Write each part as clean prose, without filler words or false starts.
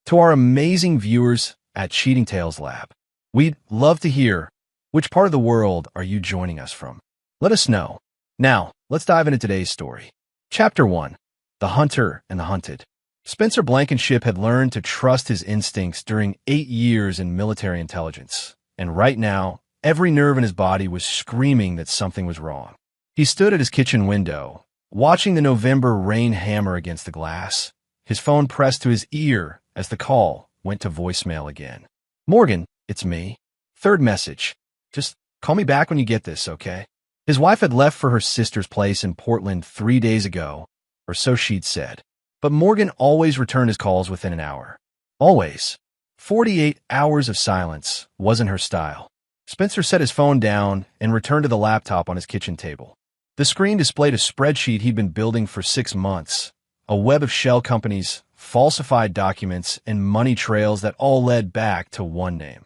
To our amazing viewers at Cheating Tales Lab, we'd love to hear which part of the world are you joining us from. Let us know. Now, let's dive into today's story. Chapter 1. The Hunter and the Hunted. Spencer Blankenship had learned to trust his instincts during 8 years in military intelligence, and right now, every nerve in his body was screaming that something was wrong. He stood at his kitchen window, watching the November rain hammer against the glass, his phone pressed to his ear as the call went to voicemail again. "Morgan, it's me. Third message. Just call me back when you get this, okay?" His wife had left for her sister's place in Portland 3 days ago, or so she'd said. But Morgan always returned his calls within an hour. Always. 48 hours of silence wasn't her style. Spencer set his phone down and returned to the laptop on his kitchen table. The screen displayed a spreadsheet he'd been building for 6 months, a web of shell companies, falsified documents, and money trails that all led back to one name: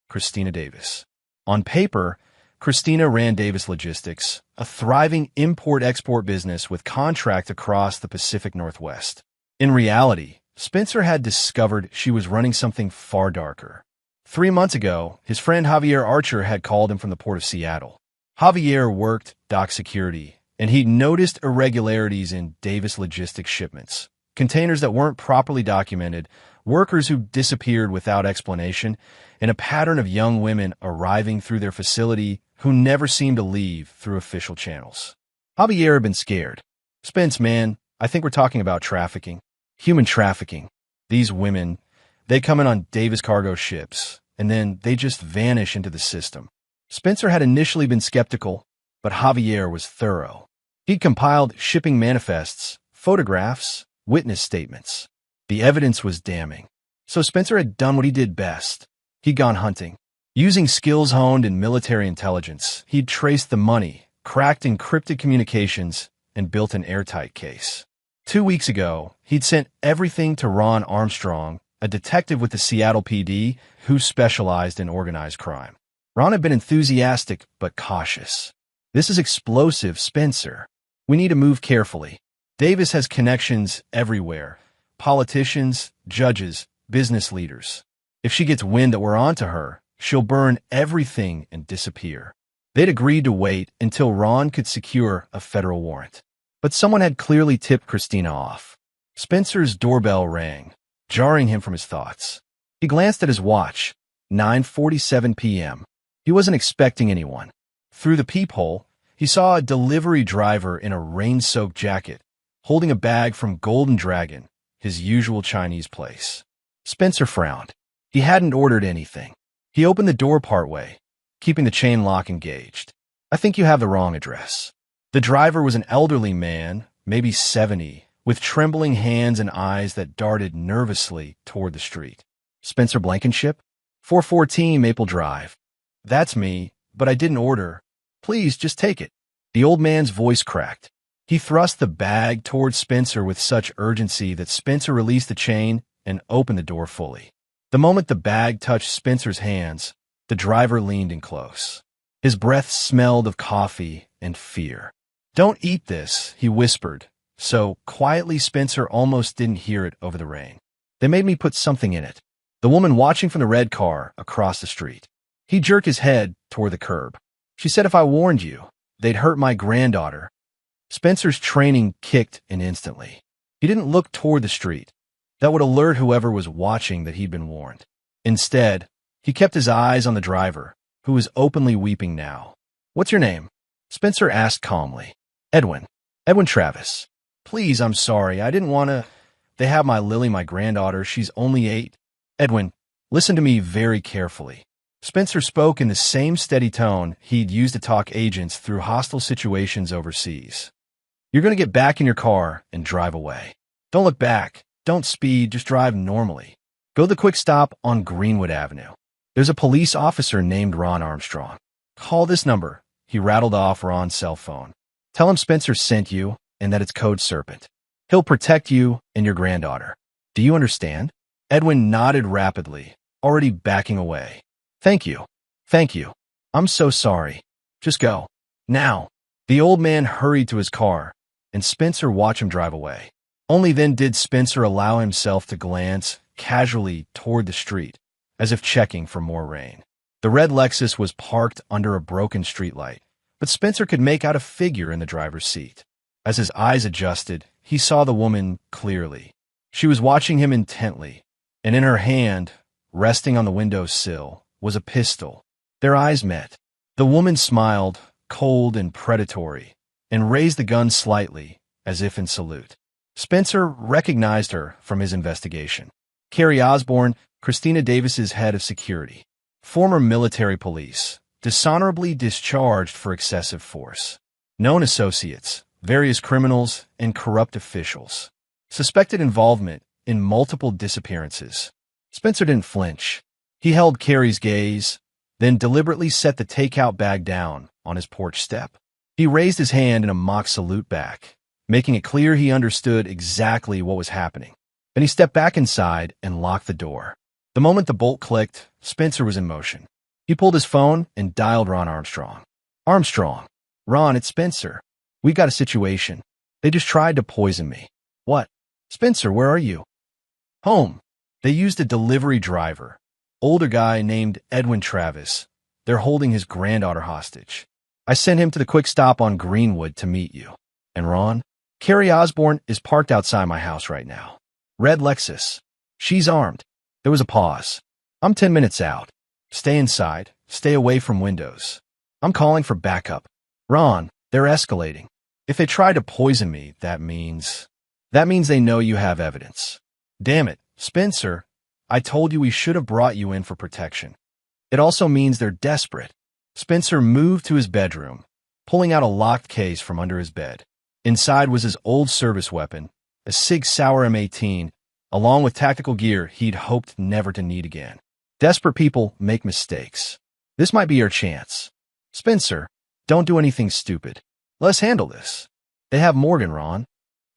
Christina Davis. On paper, Christina ran Davis Logistics, a thriving import-export business with contracts across the Pacific Northwest. In reality, Spencer had discovered she was running something far darker. 3 months ago, his friend Javier Archer had called him from the port of Seattle. Javier worked dock security, and he'd noticed irregularities in Davis Logistics shipments, containers that weren't properly documented, workers who disappeared without explanation, and a pattern of young women arriving through their facility who never seemed to leave through official channels. Javier had been scared. "Spence, man, I think we're talking about trafficking. Human trafficking. These women, they come in on Davis cargo ships, and then they just vanish into the system." Spencer had initially been skeptical, but Javier was thorough. He'd compiled shipping manifests, photographs, witness statements. The evidence was damning. So Spencer had done what he did best. He'd gone hunting. Using skills honed in military intelligence, he'd traced the money, cracked encrypted communications, and built an airtight case. 2 weeks ago, he'd sent everything to Ron Armstrong, a detective with the Seattle PD who specialized in organized crime. Ron had been enthusiastic but cautious. "This is explosive, Spencer. We need to move carefully. Davis has connections everywhere. Politicians, judges, business leaders. If she gets wind that we're onto her, she'll burn everything and disappear." They'd agreed to wait until Ron could secure a federal warrant. But someone had clearly tipped Christina off. Spencer's doorbell rang, jarring him from his thoughts. He glanced at his watch, 9:47 p.m. He wasn't expecting anyone. Through the peephole, he saw a delivery driver in a rain-soaked jacket, holding a bag from Golden Dragon, his usual Chinese place. Spencer frowned. He hadn't ordered anything. He opened the door partway, keeping the chain lock engaged. "I think you have the wrong address." The driver was an elderly man, maybe 70, with trembling hands and eyes that darted nervously toward the street. "Spencer Blankenship? 414 Maple Drive." "That's me, but I didn't order. Please, just take it." The old man's voice cracked. He thrust the bag toward Spencer with such urgency that Spencer released the chain and opened the door fully. The moment the bag touched Spencer's hands, the driver leaned in close. His breath smelled of coffee and fear. "Don't eat this," he whispered, so quietly Spencer almost didn't hear it over the rain. "They made me put something in it." The woman watching from the red car across the street. He jerked his head toward the curb. "She said if I warned you, they'd hurt my granddaughter." Spencer's training kicked in instantly. He didn't look toward the street. That would alert whoever was watching that he'd been warned. Instead, he kept his eyes on the driver, who was openly weeping now. "What's your name?" Spencer asked calmly. "Edwin. Edwin Travis." "Please, I'm sorry. I didn't want to. They have my Lily, my granddaughter. She's only 8. "Edwin, listen to me very carefully." Spencer spoke in the same steady tone he'd used to talk agents through hostile situations overseas. "You're going to get back in your car and drive away. Don't look back. Don't speed. Just drive normally. Go to the quick stop on Greenwood Avenue. There's a police officer named Ron Armstrong. Call this number." He rattled off Ron's cell phone. "Tell him Spencer sent you and that it's Code Serpent. He'll protect you and your granddaughter. Do you understand?" Edwin nodded rapidly, already backing away. "Thank you. Thank you. I'm so sorry. Just go. Now." The old man hurried to his car, and Spencer watched him drive away. Only then did Spencer allow himself to glance casually toward the street, as if checking for more rain. The red Lexus was parked under a broken streetlight, but Spencer could make out a figure in the driver's seat. As his eyes adjusted, he saw the woman clearly. She was watching him intently, and in her hand, resting on the window sill, was a pistol. Their eyes met. The woman smiled, cold and predatory, and raised the gun slightly, as if in salute. Spencer recognized her from his investigation. Carrie Osborne, Christina Davis's head of security. Former military police, dishonorably discharged for excessive force. Known associates, various criminals, and corrupt officials. Suspected involvement in multiple disappearances. Spencer didn't flinch. He held Carrie's gaze, then deliberately set the takeout bag down on his porch step. He raised his hand in a mock salute back, making it clear he understood exactly what was happening. Then he stepped back inside and locked the door. The moment the bolt clicked, Spencer was in motion. He pulled his phone and dialed Ron Armstrong. Armstrong. Ron, it's Spencer. We've got a situation. They just tried to poison me. What? Spencer, where are you? Home. They used a delivery driver. Older guy named Edwin Travis. They're holding his granddaughter hostage. I sent him to the quick stop on Greenwood to meet you. And Ron? Carrie Osborne is parked outside my house right now. Red Lexus. She's armed. There was a pause. I'm 10 minutes out. Stay inside. Stay away from windows. I'm calling for backup. Ron, they're escalating. If they try to poison me, that means they know you have evidence. Damn it, Spencer. I told you we should have brought you in for protection. It also means they're desperate. Spencer moved to his bedroom, pulling out a locked case from under his bed. Inside was his old service weapon, a Sig Sauer M18, along with tactical gear he'd hoped never to need again. Desperate people make mistakes. This might be your chance. Spencer, don't do anything stupid. Let's handle this. They have Morgan, Ron.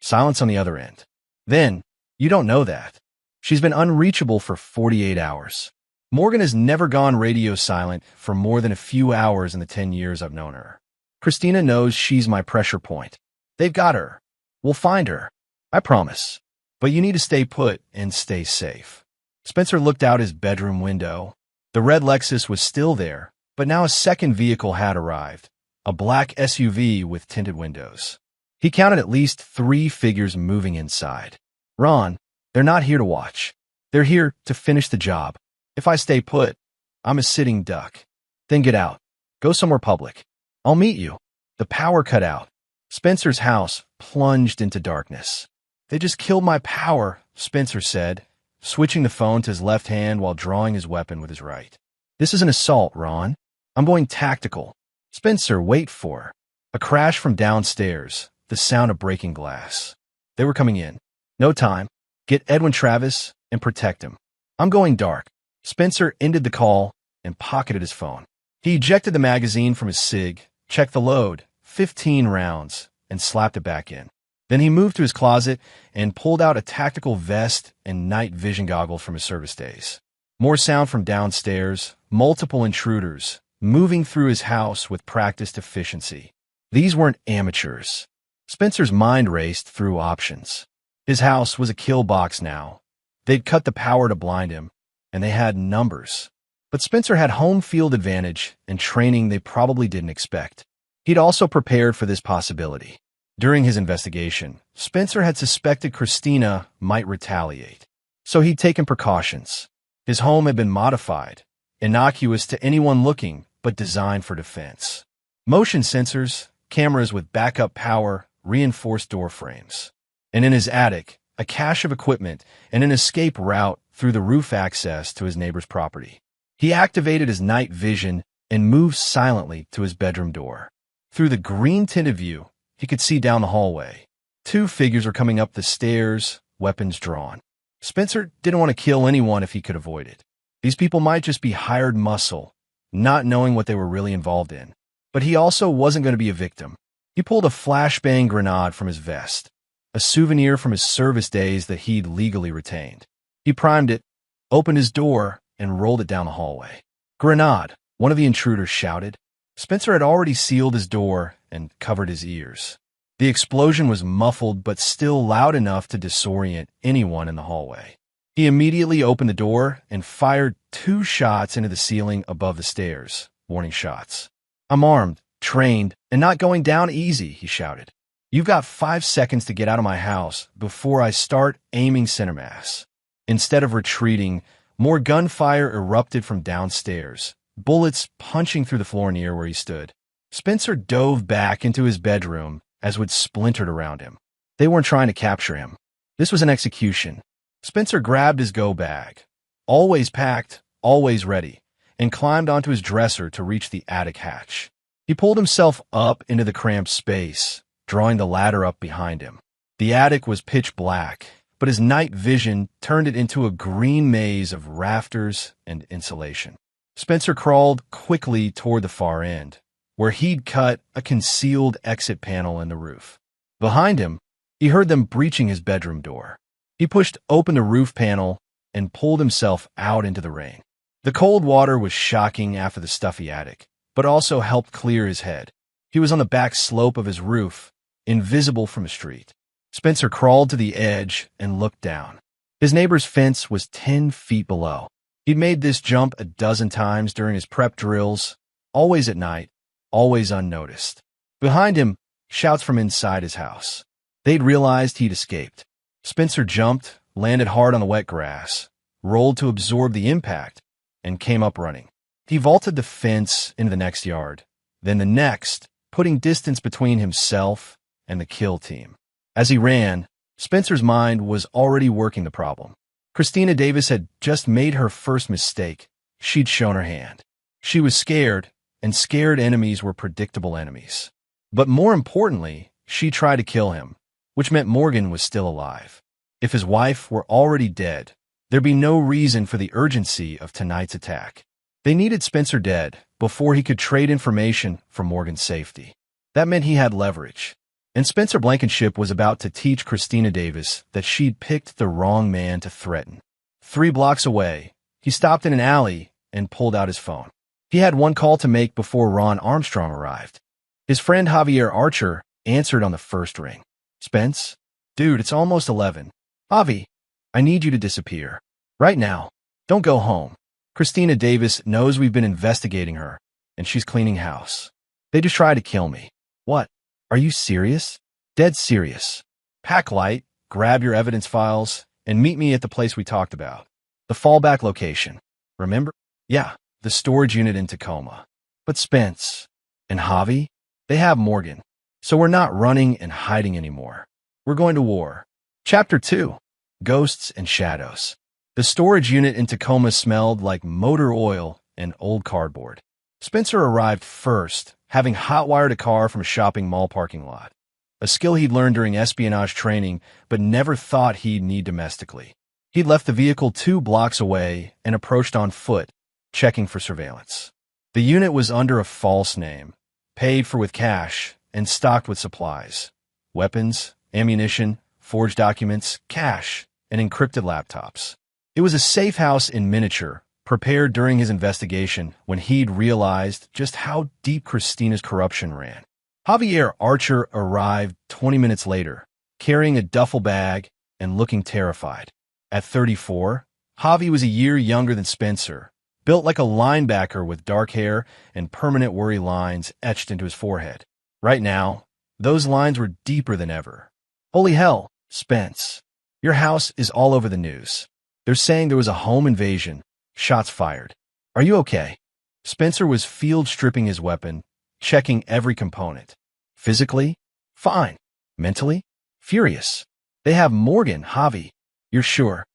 Silence on the other end. Then, you don't know that. She's been unreachable for 48 hours. Morgan has never gone radio silent for more than a few hours in the 10 years I've known her. Christina knows she's my pressure point. They've got her. We'll find her. I promise. But you need to stay put and stay safe. Spencer looked out his bedroom window. The red Lexus was still there, but now a second vehicle had arrived. A black SUV with tinted windows. He counted at least 3 figures moving inside. Ron, they're not here to watch. They're here to finish the job. If I stay put, I'm a sitting duck. Then get out. Go somewhere public. I'll meet you. The power cut out. Spencer's house plunged into darkness. They just killed my power, Spencer said, switching the phone to his left hand while drawing his weapon with his right. This is an assault, Ron. I'm going tactical. Spencer, wait for. A crash from downstairs, the sound of breaking glass. They were coming in. No time. Get Edwin Travis and protect him. I'm going dark. Spencer ended the call and pocketed his phone. He ejected the magazine from his Sig, checked the load, 15 rounds, and slapped it back in. Then he moved to his closet and pulled out a tactical vest and night vision goggles from his service days. More sound from downstairs, multiple intruders, moving through his house with practiced efficiency. These weren't amateurs. Spencer's mind raced through options. His house was a kill box now. They'd cut the power to blind him, and they had numbers. But Spencer had home field advantage and training they probably didn't expect. He'd also prepared for this possibility. During his investigation, Spencer had suspected Christina might retaliate, so he'd taken precautions. His home had been modified, innocuous to anyone looking, but designed for defense. Motion sensors, cameras with backup power, reinforced door frames. And in his attic, a cache of equipment and an escape route through the roof access to his neighbor's property. He activated his night vision and moved silently to his bedroom door. Through the green-tinted view, he could see down the hallway. 2 figures were coming up the stairs, weapons drawn. Spencer didn't want to kill anyone if he could avoid it. These people might just be hired muscle, not knowing what they were really involved in. But he also wasn't going to be a victim. He pulled a flashbang grenade from his vest, a souvenir from his service days that he'd legally retained. He primed it, opened his door, and rolled it down the hallway. Grenade, one of the intruders shouted. Spencer had already sealed his door and covered his ears. The explosion was muffled but still loud enough to disorient anyone in the hallway. He immediately opened the door and fired 2 shots into the ceiling above the stairs. Warning shots. "I'm armed, trained, and not going down easy," he shouted. "You've got 5 seconds to get out of my house before I start aiming center mass." Instead of retreating, more gunfire erupted from downstairs, bullets punching through the floor near where he stood. Spencer dove back into his bedroom as wood splintered around him. They weren't trying to capture him. This was an execution. Spencer grabbed his go bag, always packed, always ready, and climbed onto his dresser to reach the attic hatch. He pulled himself up into the cramped space, drawing the ladder up behind him. The attic was pitch black, but his night vision turned it into a green maze of rafters and insulation. Spencer crawled quickly toward the far end, where he'd cut a concealed exit panel in the roof. Behind him, he heard them breaching his bedroom door. He pushed open the roof panel and pulled himself out into the rain. The cold water was shocking after the stuffy attic, but also helped clear his head. He was on the back slope of his roof, invisible from the street. Spencer crawled to the edge and looked down. His neighbor's fence was 10 feet below. He'd made this jump a dozen times during his prep drills, always at night, always unnoticed. Behind him, shouts from inside his house. They'd realized he'd escaped. Spencer jumped, landed hard on the wet grass, rolled to absorb the impact, and came up running. He vaulted the fence into the next yard, then the next, putting distance between himself and the kill team. As he ran, Spencer's mind was already working the problem. Christina Davis had just made her first mistake. She'd shown her hand. She was scared, and scared enemies were predictable enemies. But more importantly, she tried to kill him, which meant Morgan was still alive. If his wife were already dead, there'd be no reason for the urgency of tonight's attack. They needed Spencer dead before he could trade information for Morgan's safety. That meant he had leverage. And Spencer Blankenship was about to teach Christina Davis that she'd picked the wrong man to threaten. 3 blocks away, he stopped in an alley and pulled out his phone. He had one call to make before Ron Armstrong arrived. His friend Javier Archer answered on the first ring. "Spence? Dude, it's almost 11. Javi, I need you to disappear. Right now. Don't go home. Christina Davis knows we've been investigating her, and she's cleaning house. They just tried to kill me." "What? Are you serious?" "Dead serious. Pack light, grab your evidence files, and meet me at the place we talked about. The fallback location. Remember?" "Yeah, the storage unit in Tacoma." "But Spence and Javi, they have Morgan. So we're not running and hiding anymore. We're going to war." Chapter 2. Ghosts and Shadows. The storage unit in Tacoma smelled like motor oil and old cardboard. Spencer arrived first, having hot-wired a car from a shopping mall parking lot, a skill he'd learned during espionage training but never thought he'd need domestically. He'd left the vehicle 2 blocks away and approached on foot, checking for surveillance. The unit was under a false name, paid for with cash, and stocked with supplies: weapons, ammunition, forged documents, cash, and encrypted laptops. It was a safe house in miniature, prepared during his investigation when he'd realized just how deep Christina's corruption ran. Javier Archer arrived 20 minutes later, carrying a duffel bag and looking terrified. At 34, Javi was a year younger than Spencer, built like a linebacker with dark hair and permanent worry lines etched into his forehead. Right now, those lines were deeper than ever. "Holy hell, Spence. Your house is all over the news. They're saying there was a home invasion. Shots fired. Are you okay?" Spencer was field stripping his weapon, checking every component. Physically? Fine. Mentally? Furious. "They have Morgan, Javi. You're sure?"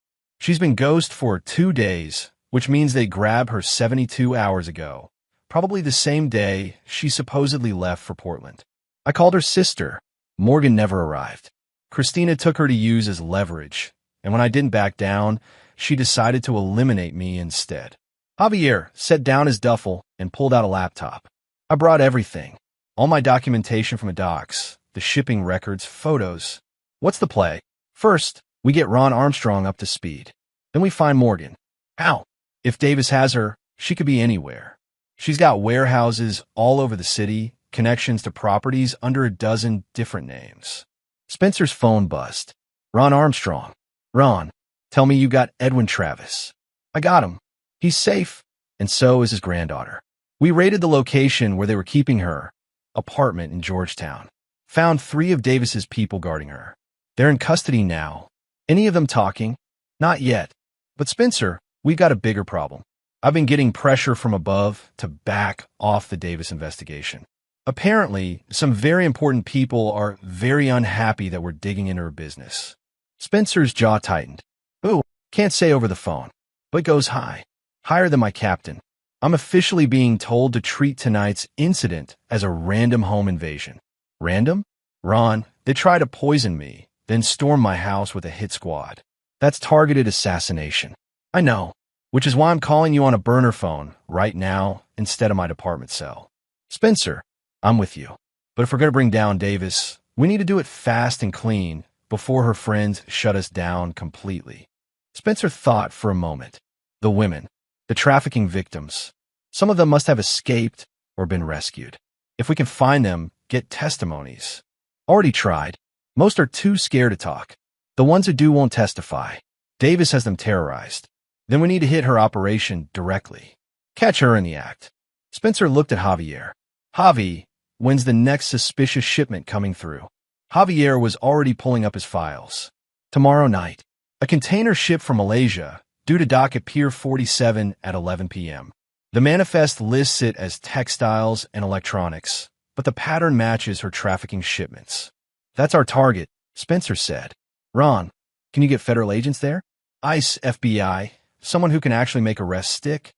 "She's been ghost for 2 days, which means they grabbed her 72 hours ago. Probably the same day she supposedly left for Portland. I called her sister. Morgan never arrived. Christina took her to use as leverage, and when I didn't back down, she decided to eliminate me instead." Javier set down his duffel and pulled out a laptop. "I brought everything. All my documentation from the docks, the shipping records, photos. What's the play? First, we get Ron Armstrong up to speed. Then we find Morgan. How? If Davis has her, she could be anywhere. She's got warehouses all over the city, connections to properties under a dozen different names." Spencer's phone buzzed. "Ron Armstrong. Ron, Tell me you got Edwin Travis. I got him. He's safe, and so is his granddaughter. We raided the location where they were keeping her apartment in Georgetown. Found 3 of Davis's people guarding her. They're in custody now. Any of them talking? Not yet. But Spencer, we've got a bigger problem. I've been getting pressure from above to back off the Davis investigation. Apparently, some very important people are very unhappy that we're digging into her business. Spencer's jaw tightened. Ooh, can't say over the phone, but goes high. Higher than my captain. I'm officially being told to treat tonight's incident as a random home invasion. Random? Ron, they try to poison me, then storm my house with a hit squad. That's targeted assassination. I know, which is why I'm calling you on a burner phone right now instead of my department cell. Spencer, I'm with you. But if we're going to bring down Davis, we need to do it fast and clean before her friends shut us down completely. Spencer thought for a moment. The women, the trafficking victims. Some of them must have escaped or been rescued. If we can find them, get testimonies. Already tried. Most are too scared to talk. The ones who do won't testify. Davis has them terrorized. Then we need to hit her operation directly. Catch her in the act. Spencer looked at Javier. Javi, when's the next suspicious shipment coming through? Javier was already pulling up his files. Tomorrow night. A container ship from Malaysia, due to dock at Pier 47 at 11 p.m. The manifest lists it as textiles and electronics, but the pattern matches her trafficking shipments. That's our target, Spencer said. Ron, can you get federal agents there? ICE, FBI, someone who can actually make arrests stick?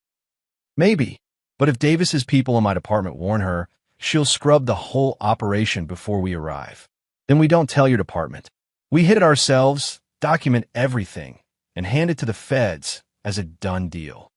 Maybe, but if Davis's people in my department warn her, she'll scrub the whole operation before we arrive. Then we don't tell your department. We hit it ourselves, document everything, and hand it to the feds as a done deal.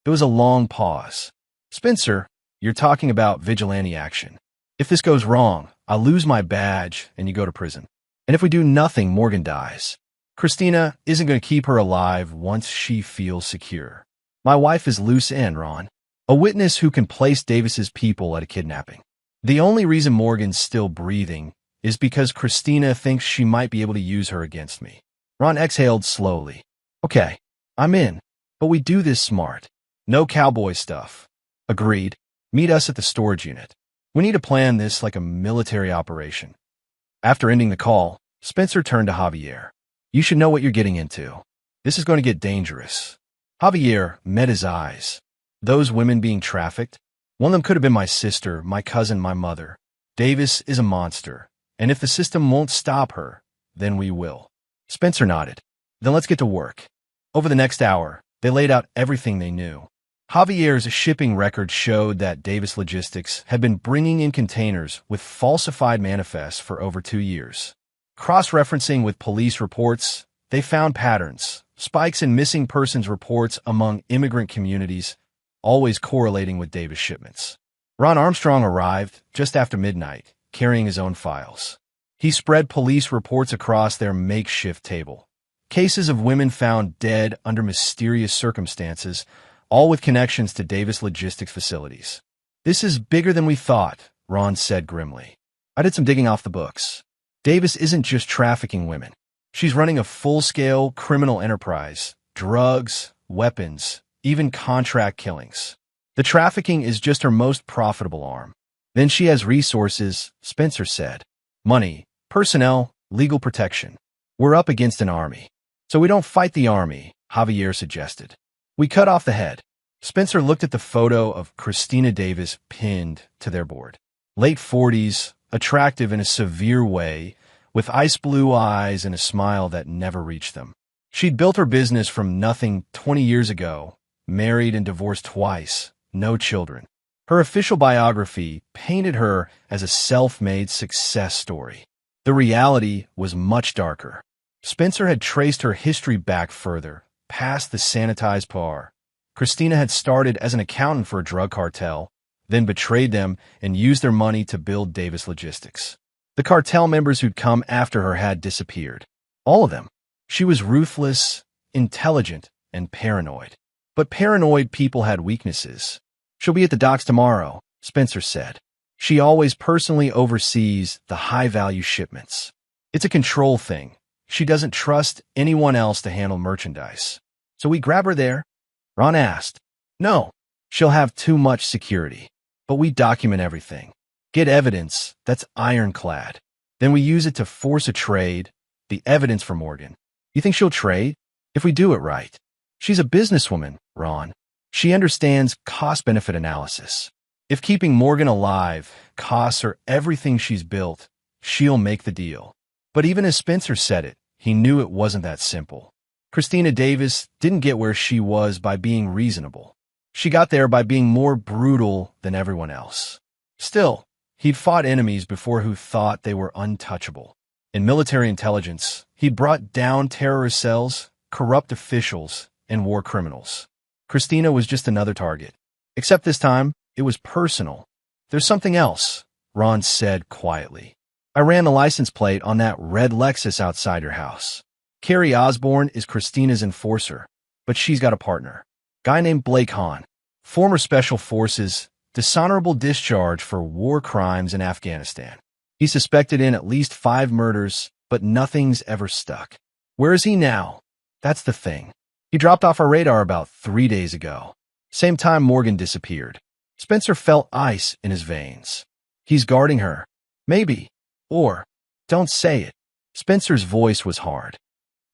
It was a long pause. Spencer, you're talking about vigilante action. If this goes wrong, I'll lose my badge and you go to prison. And if we do nothing, Morgan dies. Christina isn't going to keep her alive once she feels secure. My wife is loose end, Ron. A witness who can place Davis's people at a kidnapping. The only reason Morgan's still breathing is because Christina thinks she might be able to use her against me. Ron exhaled slowly. Okay, I'm in, but we do this smart. No cowboy stuff. Agreed. Meet us at the storage unit. We need to plan this like a military operation. After ending the call, Spencer turned to Javier. You should know what you're getting into. This is going to get dangerous. Javier met his eyes. Those women being trafficked? One of them could have been my sister, my cousin, my mother. Davis is a monster, and if the system won't stop her, then we will. Spencer nodded. Then let's get to work. Over the next hour, they laid out everything they knew. Javier's shipping record showed that Davis Logistics had been bringing in containers with falsified manifests for over 2 years. Cross-referencing with police reports, they found patterns, spikes in missing persons reports among immigrant communities, always correlating with Davis shipments. Ron Armstrong arrived just after midnight, carrying his own files. He spread police reports across their makeshift table. Cases of women found dead under mysterious circumstances, all with connections to Davis Logistics facilities. This is bigger than we thought, Ron said grimly. I did some digging off the books. Davis isn't just trafficking women. She's running a full-scale criminal enterprise, drugs, weapons, even contract killings. The trafficking is just her most profitable arm. Then she has resources, Spencer said. Money, personnel, legal protection. We're up against an army. So we don't fight the army, Javier suggested. We cut off the head. Spencer looked at the photo of Christina Davis pinned to their board. Late 40s, attractive in a severe way, with ice blue eyes and a smile that never reached them. She'd built her business from nothing 20 years ago, married and divorced twice, no children. Her official biography painted her as a self-made success story. The reality was much darker. Spencer had traced her history back further, past the sanitized par. Christina had started as an accountant for a drug cartel, then betrayed them and used their money to build Davis Logistics. The cartel members who'd come after her had disappeared. All of them. She was ruthless, intelligent, and paranoid. But paranoid people had weaknesses. She'll be at the docks tomorrow, Spencer said. She always personally oversees the high-value shipments. It's a control thing. She doesn't trust anyone else to handle merchandise. So we grab her there? Ron asked. No, she'll have too much security. But we document everything. Get evidence that's ironclad. Then we use it to force a trade, the evidence for Morgan. You think she'll trade? If we do it right. She's a businesswoman, Ron. She understands cost-benefit analysis. If keeping Morgan alive costs her everything she's built, she'll make the deal. But even as Spencer said it, he knew it wasn't that simple. Christina Davis didn't get where she was by being reasonable. She got there by being more brutal than everyone else. Still, he'd fought enemies before who thought they were untouchable. In military intelligence, he'd brought down terrorist cells, corrupt officials, and war criminals. Christina was just another target. Except this time, it was personal. There's something else, Ron said quietly. I ran the license plate on that red Lexus outside your house. Carrie Osborne is Christina's enforcer, but she's got a partner. Guy named Blake Hahn, former Special Forces, dishonorable discharge for war crimes in Afghanistan. He's suspected in at least 5 murders, but nothing's ever stuck. Where is he now? That's the thing. He dropped off our radar about 3 days ago. Same time Morgan disappeared. Spencer felt ice in his veins. He's guarding her. Maybe. Or, don't say it. Spencer's voice was hard.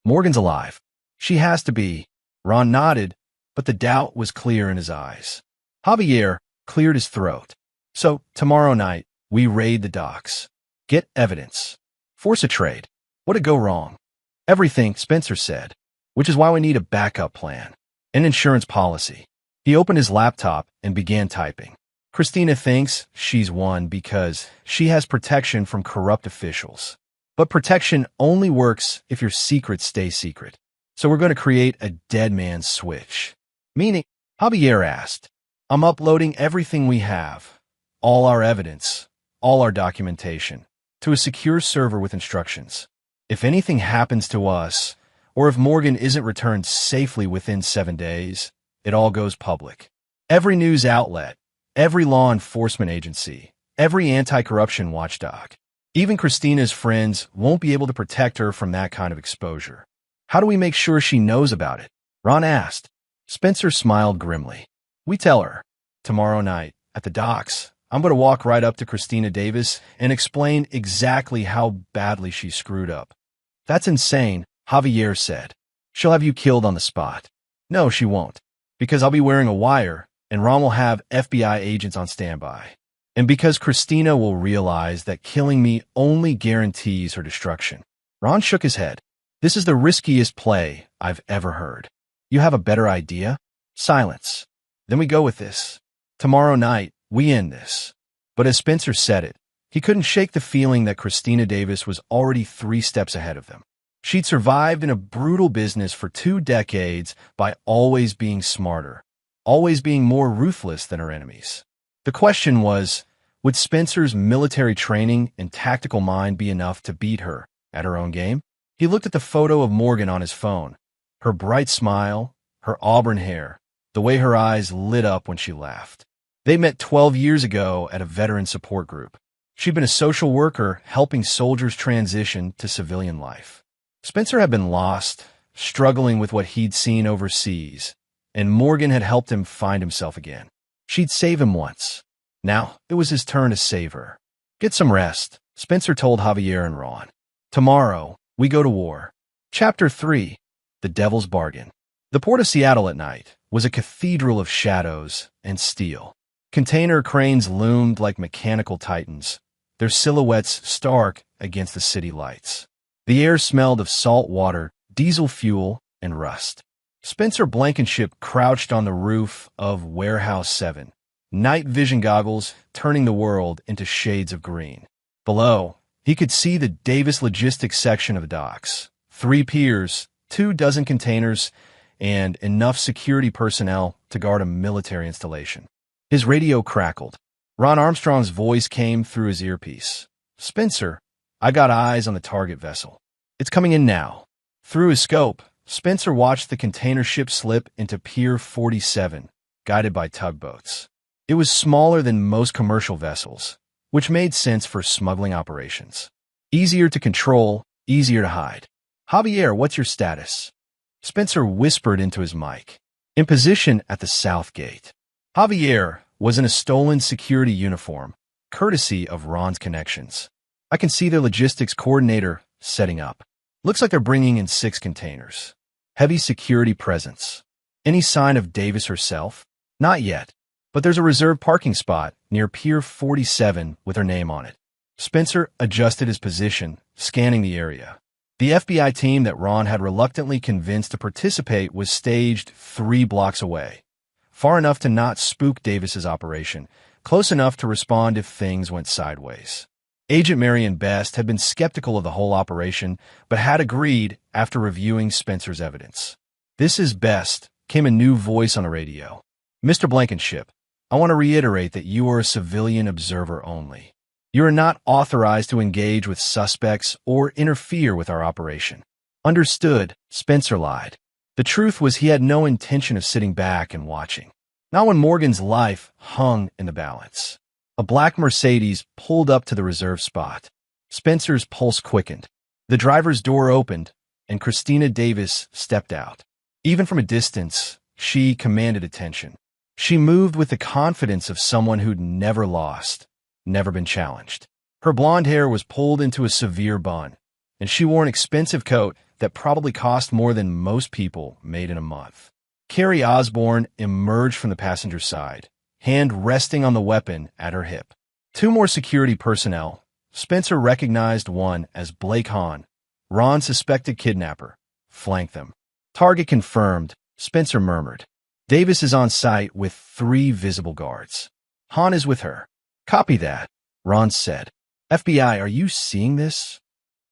Morgan's alive. She has to be. Ron nodded, but the doubt was clear in his eyes. Javier cleared his throat. So, tomorrow night, we raid the docks. Get evidence. Force a trade. What'd go wrong? Everything, Spencer said, which is why we need a backup plan. An insurance policy. He opened his laptop and began typing. Christina thinks she's won because she has protection from corrupt officials. But protection only works if your secrets stay secret. So we're going to create a dead man's switch. Meaning, Javier asked, I'm uploading everything we have, all our evidence, all our documentation, to a secure server with instructions. If anything happens to us, or if Morgan isn't returned safely within 7 days, it all goes public. Every news outlet, every law enforcement agency, every anti-corruption watchdog. Even Christina's friends won't be able to protect her from that kind of exposure. How do we make sure she knows about it? Ron asked. Spencer smiled grimly. We tell her. Tomorrow night, at the docks, I'm going to walk right up to Christina Davis and explain exactly how badly she screwed up. That's insane, Javier said. She'll have you killed on the spot. No, she won't. Because I'll be wearing a wire, and Ron will have FBI agents on standby. And because Christina will realize that killing me only guarantees her destruction. Ron shook his head. This is the riskiest play I've ever heard. You have a better idea? Silence. Then we go with this. Tomorrow night, we end this. But as Spencer said it, he couldn't shake the feeling that Christina Davis was already 3 steps ahead of them. She'd survived in a brutal business for 2 decades by always being smarter, always being more ruthless than her enemies. The question was, would Spencer's military training and tactical mind be enough to beat her at her own game? He looked at the photo of Morgan on his phone. Her bright smile, her auburn hair, the way her eyes lit up when she laughed. They met 12 years ago at a veteran support group. She'd been a social worker helping soldiers transition to civilian life. Spencer had been lost, struggling with what he'd seen overseas, and Morgan had helped him find himself again. She'd save him once. Now, it was his turn to save her. Get some rest, Spencer told Javier and Ron. Tomorrow, we go to war. Chapter 3, The Devil's Bargain. The port of Seattle at night was a cathedral of shadows and steel. Container cranes loomed like mechanical titans, their silhouettes stark against the city lights. The air smelled of salt water, diesel fuel, and rust. Spencer Blankenship crouched on the roof of Warehouse 7, night vision goggles turning the world into shades of green. Below, he could see the Davis Logistics section of the docks. 3 piers, 24 containers, and enough security personnel to guard a military installation. His radio crackled. Ron Armstrong's voice came through his earpiece. Spencer, I got eyes on the target vessel. It's coming in now. Through his scope, Spencer watched the container ship slip into Pier 47, guided by tugboats. It was smaller than most commercial vessels, which made sense for smuggling operations. Easier to control, easier to hide. Javier, what's your status? Spencer whispered into his mic. In position at the south gate. Javier was in a stolen security uniform, courtesy of Ron's connections. I can see their logistics coordinator setting up. Looks like they're bringing in 6 containers. Heavy security presence. Any sign of Davis herself? Not yet, but there's a reserved parking spot near Pier 47 with her name on it. Spencer adjusted his position, scanning the area. The FBI team that Ron had reluctantly convinced to participate was staged 3 blocks away, far enough to not spook Davis's operation, close enough to respond if things went sideways. Agent Marion Best had been skeptical of the whole operation, but had agreed after reviewing Spencer's evidence. "This is Best," came a new voice on the radio. "Mr. Blankenship, I want to reiterate that you are a civilian observer only. You are not authorized to engage with suspects or interfere with our operation." "Understood," Spencer lied. The truth was he had no intention of sitting back and watching. Not when Morgan's life hung in the balance. A black Mercedes pulled up to the reserved spot. Spencer's pulse quickened. The driver's door opened, and Christina Davis stepped out. Even from a distance, she commanded attention. She moved with the confidence of someone who'd never lost, never been challenged. Her blonde hair was pulled into a severe bun, and she wore an expensive coat that probably cost more than most people made in a month. Carrie Osborne emerged from the passenger side, hand resting on the weapon at her hip. 2 more security personnel. Spencer recognized one as Blake Hahn, Ron's suspected kidnapper, flanked them. "Target confirmed," Spencer murmured. "Davis is on site with 3 visible guards. Hahn is with her." "Copy that," Ron said. "FBI, are you seeing this?"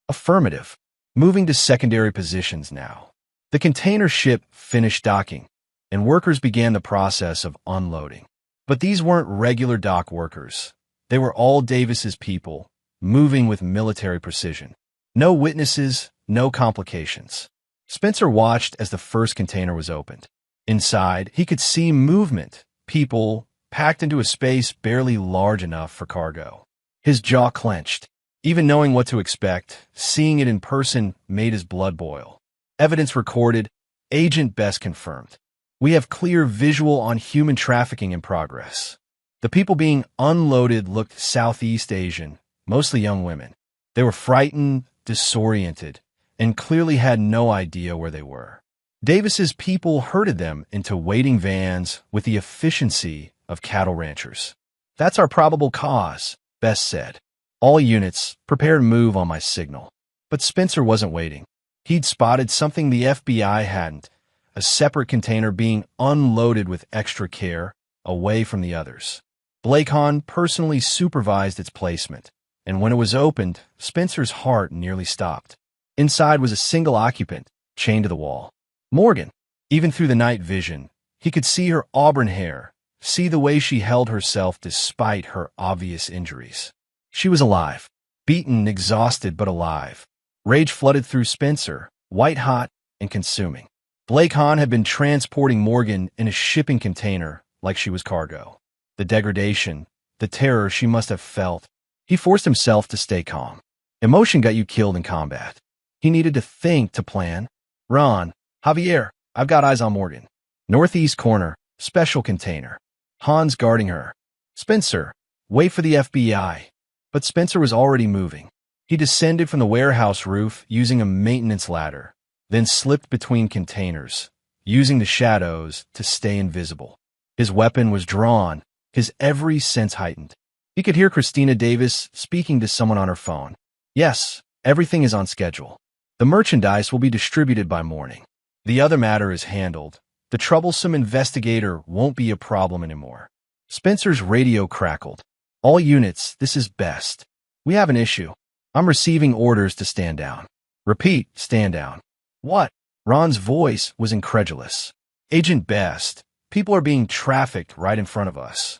"Affirmative." Moving to secondary positions now. The container ship finished docking, and workers began the process of unloading. But these weren't regular dock workers. They were all Davis's people, moving with military precision. No witnesses, no complications. Spencer watched as the first container was opened. Inside, he could see movement, people packed into a space barely large enough for cargo. His jaw clenched. Even knowing what to expect, seeing it in person made his blood boil. Evidence recorded, Agent Best confirmed. "We have clear visual on human trafficking in progress." The people being unloaded looked Southeast Asian, mostly young women. They were frightened, disoriented, and clearly had no idea where they were. Davis's people herded them into waiting vans with the efficiency of cattle ranchers. "That's our probable cause," Best said. "All units, prepare to move on my signal." But Spencer wasn't waiting. He'd spotted something the FBI hadn't, a separate container being unloaded with extra care, away from the others. Blake Hahn personally supervised its placement, and when it was opened, Spencer's heart nearly stopped. Inside was a single occupant, chained to the wall. Morgan. Even through the night vision, he could see her auburn hair, see the way she held herself despite her obvious injuries. She was alive, beaten, exhausted, but alive. Rage flooded through Spencer, white-hot and consuming. Blake Hahn had been transporting Morgan in a shipping container like she was cargo. The degradation, the terror she must have felt. He forced himself to stay calm. Emotion got you killed in combat. He needed to think, to plan. "Ron, Javier, I've got eyes on Morgan. Northeast corner, special container. Hahn's guarding her. Spencer, wait for the FBI." But Spencer was already moving. He descended from the warehouse roof using a maintenance ladder, then slipped between containers, using the shadows to stay invisible. His weapon was drawn, his every sense heightened. He could hear Christina Davis speaking to someone on her phone. "Yes, everything is on schedule. The merchandise will be distributed by morning. The other matter is handled. The troublesome investigator won't be a problem anymore." Spencer's radio crackled. "All units, this is Best. We have an issue. I'm receiving orders to stand down." "Repeat, stand down." "What?" Ron's voice was incredulous. "Agent Best, people are being trafficked right in front of us."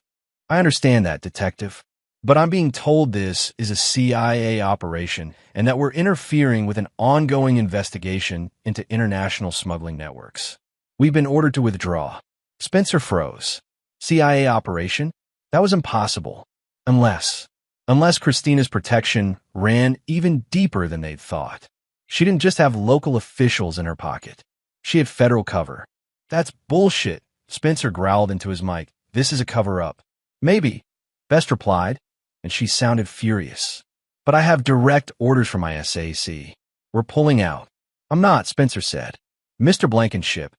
"I understand that, Detective. But I'm being told this is a CIA operation and that we're interfering with an ongoing investigation into international smuggling networks. We've been ordered to withdraw." Spencer froze. CIA operation? That was impossible. Unless Christina's protection ran even deeper than they'd thought. She didn't just have local officials in her pocket. She had federal cover. That's bullshit, Spencer growled into his mic. This is a cover-up. Maybe, Best replied, and she sounded furious. But I have direct orders from my SAC. We're pulling out. I'm not, Spencer said. Mr. Blankenship,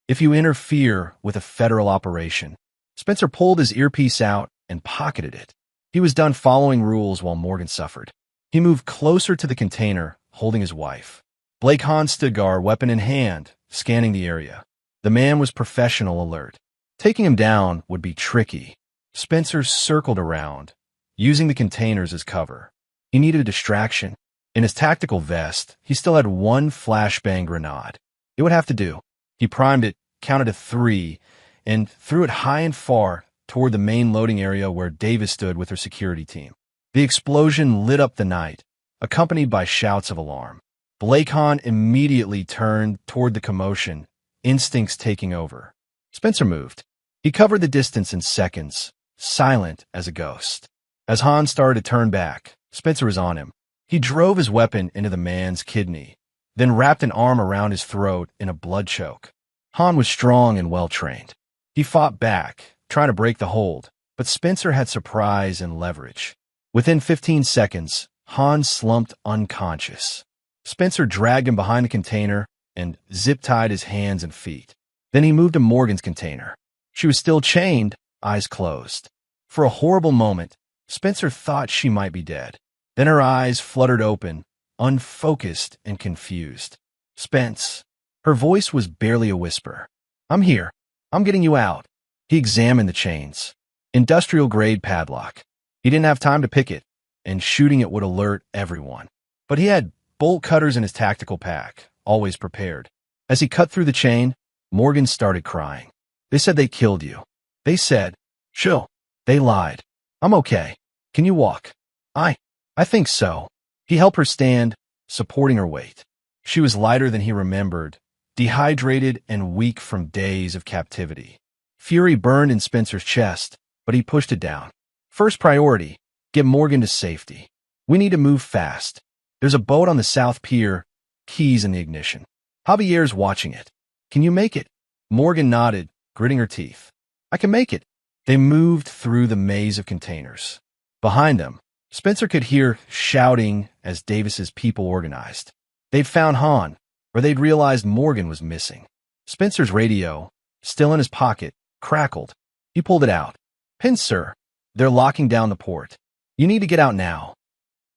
if you interfere with a federal operation. Spencer pulled his earpiece out and pocketed it. He was done following rules while Morgan suffered. He moved closer to the container, holding his wife. Blake Hahn stood guard, weapon in hand, scanning the area. The man was professional alert. Taking him down would be tricky. Spencer circled around, using the containers as cover. He needed a distraction. In his tactical vest, he still had one flashbang grenade. It would have to do. He primed it, counted to 3, and threw it high and far toward the main loading area where Davis stood with her security team. The explosion lit up the night, accompanied by shouts of alarm. Blake Hahn immediately turned toward the commotion, instincts taking over. Spencer moved. He covered the distance in seconds, silent as a ghost. As Hahn started to turn back, Spencer was on him. He drove his weapon into the man's kidney, then wrapped an arm around his throat in a blood choke. Hahn was strong and well-trained. He fought back, trying to break the hold, but Spencer had surprise and leverage. Within 15 seconds, Hahn slumped unconscious. Spencer dragged him behind the container and zip-tied his hands and feet. Then he moved to Morgan's container. She was still chained, eyes closed. For a horrible moment, Spencer thought she might be dead. Then her eyes fluttered open, unfocused and confused. Spence. Her voice was barely a whisper. I'm here. I'm getting you out. He examined the chains. Industrial-grade padlock. He didn't have time to pick it, and shooting it would alert everyone. But he had bolt cutters in his tactical pack, always prepared. As he cut through the chain, Morgan started crying. They said they killed you. They said, chill. They lied. I'm okay. Can you walk? I think so. He helped her stand, supporting her weight. She was lighter than he remembered, dehydrated and weak from days of captivity. Fury burned in Spencer's chest, but he pushed it down. First priority, get Morgan to safety. We need to move fast. There's a boat on the South Pier, keys in the ignition. Javier's watching it. Can you make it? Morgan nodded, gritting her teeth. I can make it. They moved through the maze of containers. Behind them, Spencer could hear shouting as Davis's people organized. They'd found Hahn, or they'd realized Morgan was missing. Spencer's radio, still in his pocket, crackled. He pulled it out. Pin, sir. They're locking down the port. You need to get out now.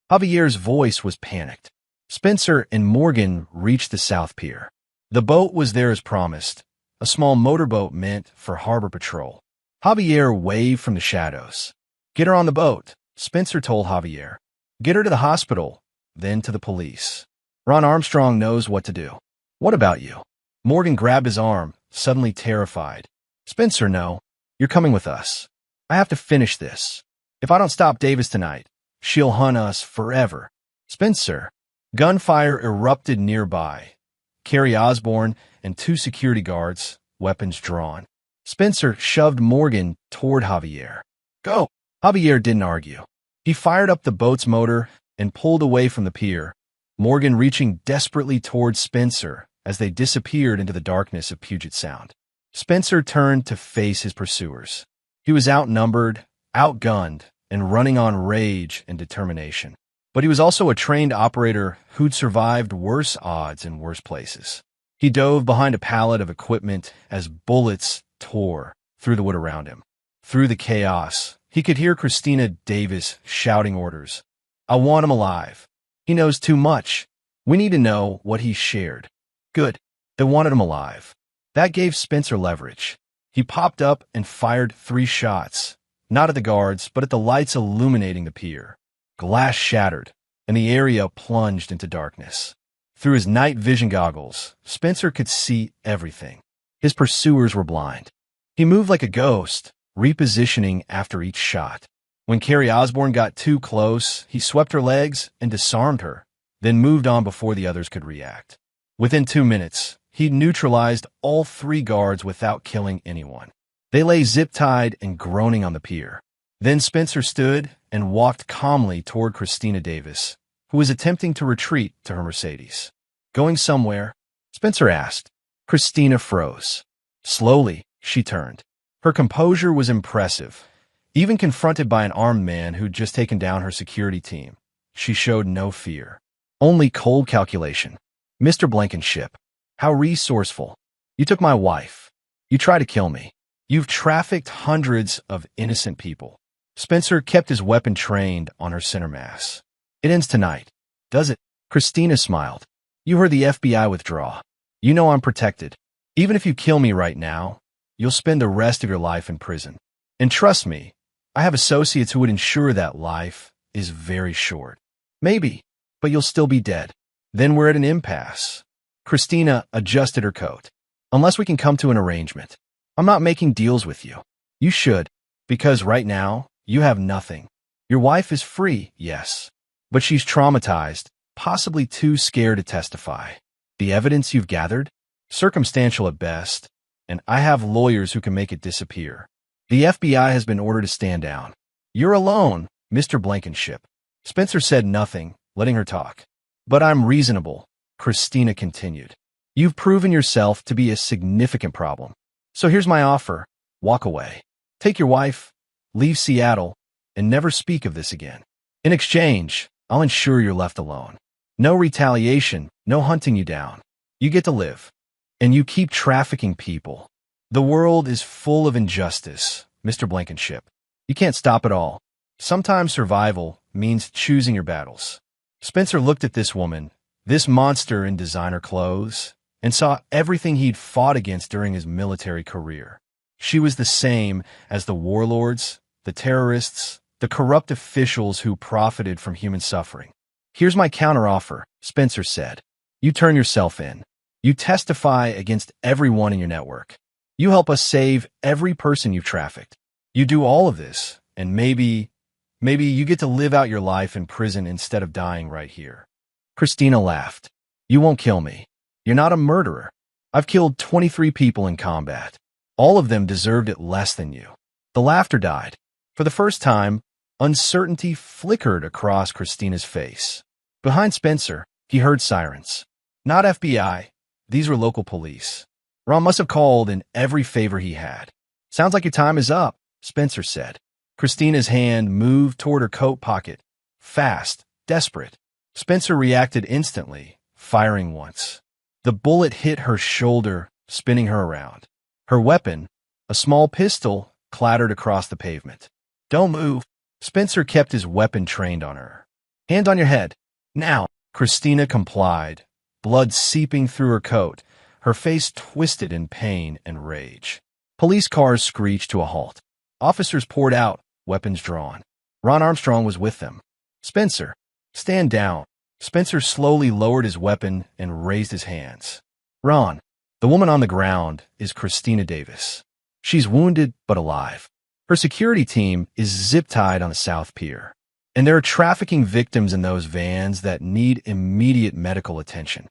Javier's voice was panicked. Spencer and Morgan reached the South Pier. The boat was there as promised, a small motorboat meant for harbor patrol. Javier waved from the shadows. Get her on the boat, Spencer told Javier. Get her to the hospital, then to the police. Ron Armstrong knows what to do. What about you? Morgan grabbed his arm, suddenly terrified. Spencer, no. You're coming with us. I have to finish this. If I don't stop Davis tonight, she'll hunt us forever. Spencer. Gunfire erupted nearby. Carrie Osborne and 2 security guards, weapons drawn. Spencer shoved Morgan toward Javier. Go! Javier didn't argue. He fired up the boat's motor and pulled away from the pier, Morgan reaching desperately toward Spencer as they disappeared into the darkness of Puget Sound. Spencer turned to face his pursuers. He was outnumbered, outgunned, and running on rage and determination. But he was also a trained operator who'd survived worse odds in worse places. He dove behind a pallet of equipment as bullets tore through the wood around him. Through the chaos, he could hear Christina Davis shouting orders. I want him alive. He knows too much. We need to know what he shared. Good. They wanted him alive. That gave Spencer leverage. He popped up and fired 3 shots, not at the guards, but at the lights illuminating the pier. Glass shattered, and the area plunged into darkness. Through his night vision goggles, Spencer could see everything. His pursuers were blind. He moved like a ghost, repositioning after each shot. When Carrie Osborne got too close, he swept her legs and disarmed her, then moved on before the others could react. Within 2 minutes, he neutralized all 3 guards without killing anyone. They lay zip-tied and groaning on the pier. Then Spencer stood and walked calmly toward Christina Davis, who was attempting to retreat to her Mercedes. Going somewhere? Spencer asked. Christina froze. Slowly, she turned. Her composure was impressive. Even confronted by an armed man who'd just taken down her security team, she showed no fear. Only cold calculation. Mr. Blankenship, how resourceful. You took my wife. You tried to kill me. You've trafficked hundreds of innocent people. Spencer kept his weapon trained on her center mass. It ends tonight, does it? Christina smiled. You heard the FBI withdraw. You know I'm protected. Even if you kill me right now, you'll spend the rest of your life in prison. And trust me, I have associates who would ensure that life is very short. Maybe, but you'll still be dead. Then we're at an impasse. Christina adjusted her coat. Unless we can come to an arrangement. I'm not making deals with you. You should, because right now, you have nothing. Your wife is free, yes, but she's traumatized, possibly too scared to testify. The evidence you've gathered? Circumstantial at best, and I have lawyers who can make it disappear. The FBI has been ordered to stand down. You're alone, Mr. Blankenship. Spencer said nothing, letting her talk. But I'm reasonable, Christina continued. You've proven yourself to be a significant problem. So here's my offer. Walk away. Take your wife, leave Seattle, and never speak of this again. In exchange, I'll ensure you're left alone. No retaliation, no hunting you down. You get to live. And you keep trafficking people. The world is full of injustice, Mr. Blankenship. You can't stop it all. Sometimes survival means choosing your battles. Spencer looked at this woman, this monster in designer clothes, and saw everything he'd fought against during his military career. She was the same as the warlords, the terrorists, the corrupt officials who profited from human suffering. Here's my counteroffer, Spencer said. You turn yourself in. You testify against everyone in your network. You help us save every person you've trafficked. You do all of this, and maybe you get to live out your life in prison instead of dying right here. Christina laughed. You won't kill me. You're not a murderer. I've killed 23 people in combat. All of them deserved it less than you. The laughter died. For the first time, uncertainty flickered across Christina's face. Behind Spencer, he heard sirens. Not FBI. These were local police. Ron must have called in every favor he had. Sounds like your time is up, Spencer said. Christina's hand moved toward her coat pocket. Fast, desperate. Spencer reacted instantly, firing once. The bullet hit her shoulder, spinning her around. Her weapon, a small pistol, clattered across the pavement. Don't move. Spencer kept his weapon trained on her. Hand on your head. Now. Christina complied, blood seeping through her coat, her face twisted in pain and rage. Police cars screeched to a halt. Officers poured out, weapons drawn. Ron Armstrong was with them. Spencer, stand down. Spencer slowly lowered his weapon and raised his hands. Ron, the woman on the ground is Christina Davis. She's wounded but alive. Her security team is zip-tied on the South Pier. And there are trafficking victims in those vans that need immediate medical attention.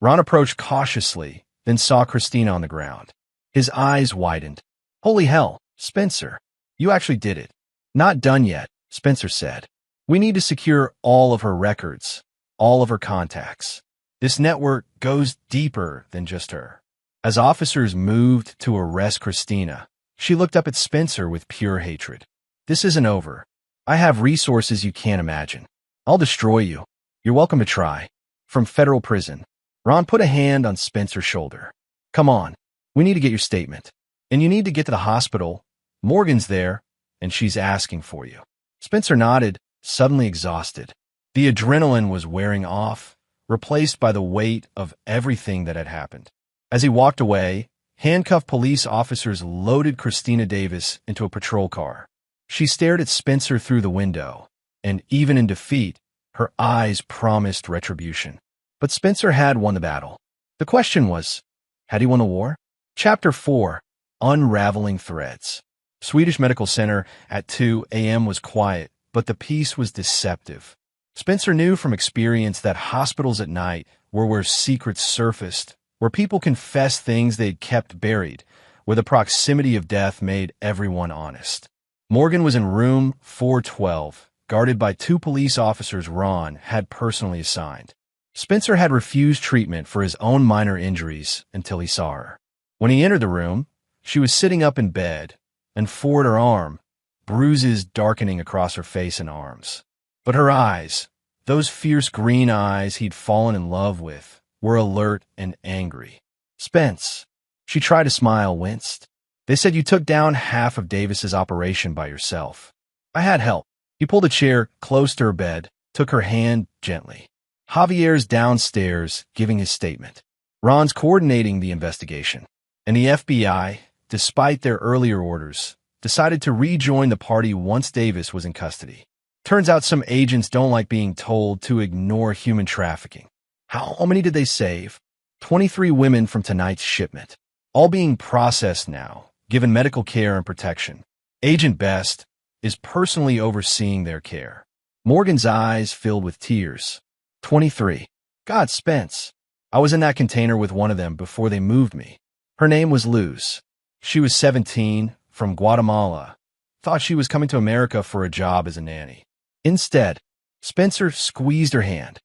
Ron approached cautiously, then saw Christina on the ground. His eyes widened. Holy hell, Spencer, you actually did it. Not done yet, Spencer said. We need to secure all of her records, all of her contacts. This network goes deeper than just her. As officers moved to arrest Christina, she looked up at Spencer with pure hatred. This isn't over. I have resources you can't imagine. I'll destroy you. You're welcome to try. From federal prison. Ron put a hand on Spencer's shoulder. Come on. We need to get your statement. And you need to get to the hospital. Morgan's there, and she's asking for you. Spencer nodded, suddenly exhausted. The adrenaline was wearing off, replaced by the weight of everything that had happened. As he walked away, handcuffed police officers loaded Christina Davis into a patrol car. She stared at Spencer through the window, and even in defeat, her eyes promised retribution. But Spencer had won the battle. The question was, had he won the war? Chapter 4, Unraveling Threads. Swedish Medical Center at 2 a.m. was quiet, but the peace was deceptive. Spencer knew from experience that hospitals at night were where secrets surfaced, where people confessed things they'd kept buried, where the proximity of death made everyone honest. Morgan was in room 412, guarded by 2 police officers Ron had personally assigned. Spencer had refused treatment for his own minor injuries until he saw her. When he entered the room, she was sitting up in bed, and forward her arm, bruises darkening across her face and arms. But her eyes, those fierce green eyes he'd fallen in love with, were alert and angry. "Spence." She tried to smile, winced. "They said you took down half of Davis's operation by yourself." "I had help." He pulled a chair close to her bed, took her hand gently. "Javier's downstairs giving his statement. Ron's coordinating the investigation. And the FBI, despite their earlier orders, decided to rejoin the party once Davis was in custody. Turns out some agents don't like being told to ignore human trafficking. How many did they save? 23 women from tonight's shipment. All being processed now, given medical care and protection. Agent Best is personally overseeing their care." Morgan's eyes filled with tears. 23. "God, Spence. I was in that container with one of them before they moved me. Her name was Luz. She was 17, from Guatemala. Thought she was coming to America for a job as a nanny. Instead, Spencer squeezed her hand.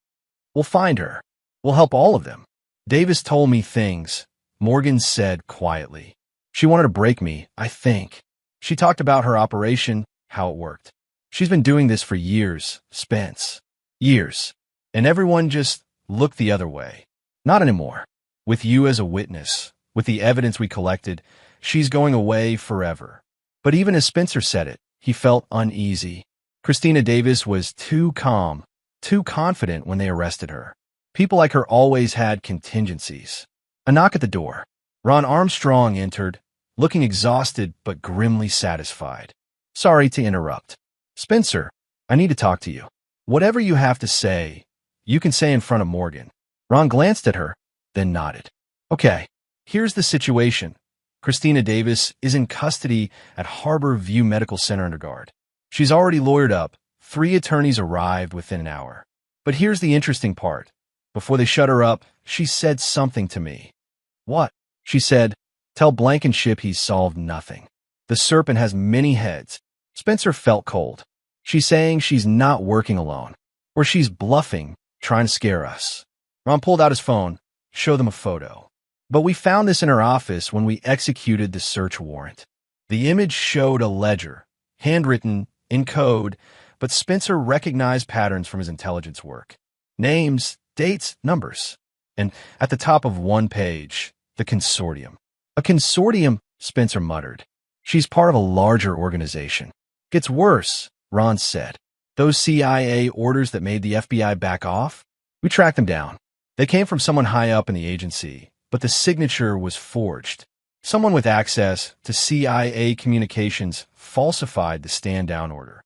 We'll find her. We'll help all of them. Davis told me things," Morgan said quietly. "She wanted to break me, I think. She talked about her operation, how it worked. She's been doing this for years, Spence. Years. And everyone just looked the other way. Not anymore. With you as a witness, with the evidence we collected, she's going away forever." But even as Spencer said it, he felt uneasy. Christina Davis was too calm, too confident when they arrested her. People like her always had contingencies. A knock at the door. Ron Armstrong entered, looking exhausted but grimly satisfied. "Sorry to interrupt. Spencer, I need to talk to you. Whatever you have to say, you can say in front of Morgan." Ron glanced at her, then nodded. "Okay, here's the situation. Christina Davis is in custody at Harbor View Medical Center under guard. She's already lawyered up. 3 attorneys arrived within an hour. But here's the interesting part. Before they shut her up, she said something to me." "What?" She said, "Tell Blankenship he's solved nothing. The serpent has many heads." Spencer felt cold. "She's saying she's not working alone. Or she's bluffing, trying to scare us." Ron pulled out his phone, showed them a photo. "But we found this in her office when we executed the search warrant." The image showed a ledger, handwritten, in code, but Spencer recognized patterns from his intelligence work. Names, dates, numbers. And at the top of one page, the consortium. "A consortium," Spencer muttered. "She's part of a larger organization." "Gets worse," Ron said. "Those CIA orders that made the FBI back off? We tracked them down. They came from someone high up in the agency, but the signature was forged. Someone with access to CIA communications falsified the stand-down order.